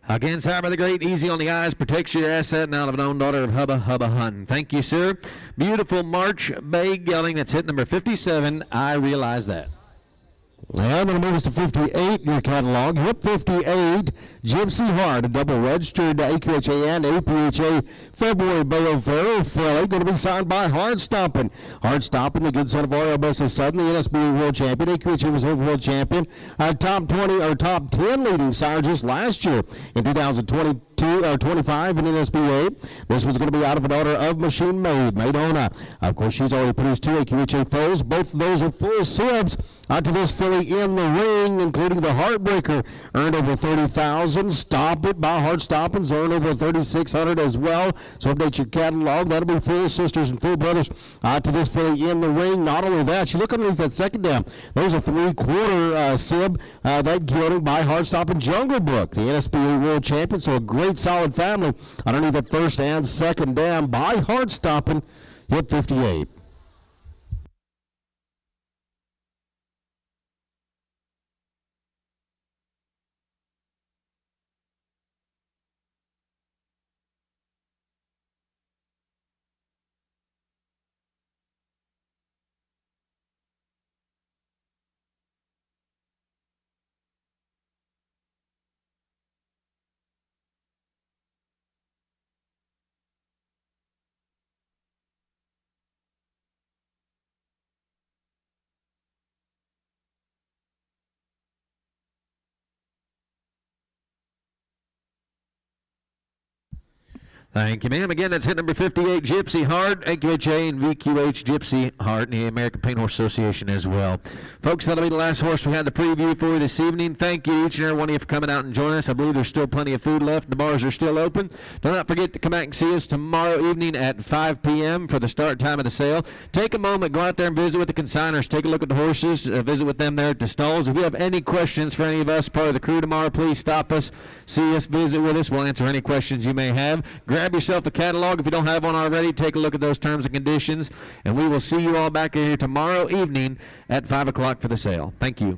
Again, sired by the great, easy on the eyes, protects your asset, and out of an own daughter of Hubba Hubba Hunting. Thank you, sir. Beautiful March Bay Gelding. That's hit number 57. I realize that. I'm going to move us to 58 in your catalog. Hip 58, Gypsy Heart, a double registered AQHA and APHA February Bayo Pharaoh filly, going to be signed by Hard Stompin'. Hard Stompin', the good son of Ariel Bestis Sutton, the NSBA World Champion, AQHA Reserve World Champion, top 20 or top 10 leading sire just last year in 2022. 25 in NSBA. This one's going to be out of an order of Machine Made, Madonna. Of course, she's already produced 2 AQHA foals. Both of those are full sibs. Out to this filly in the ring, including the Heartbreaker, earned over $30,000. Stop It by Hard Stoppins earned over $3,600 as well. So update your catalog. That'll be full sisters and full brothers. Out to this filly in the ring. Not only that, you look underneath that second down. There's a 3/4 sib that gelding by Hard Stoppin' Jungle Book, the NSBA World Champion. So a great solid family underneath that first and second down by Hard Stoppin', hip 58. Thank you, ma'am. Again, that's hit number 58, Gypsy Heart, AQHA and VQH Gypsy Heart, and the American Paint Horse Association as well. Folks, that'll be the last horse we had to preview for you this evening. Thank you, each and every one of you, for coming out and joining us. I believe there's still plenty of food left. The bars are still open. Do not forget to come back and see us tomorrow evening at 5 p.m. for the start time of the sale. Take a moment, go out there and visit with the consigners. Take a look at the horses, visit with them there at the stalls. If you have any questions for any of us, part of the crew tomorrow, please stop us, see us, visit with us. We'll answer any questions you may have. Grab yourself a catalog. If you don't have one already, take a look at those terms and conditions, and we will see you all back here tomorrow evening at 5 o'clock for the sale. Thank you.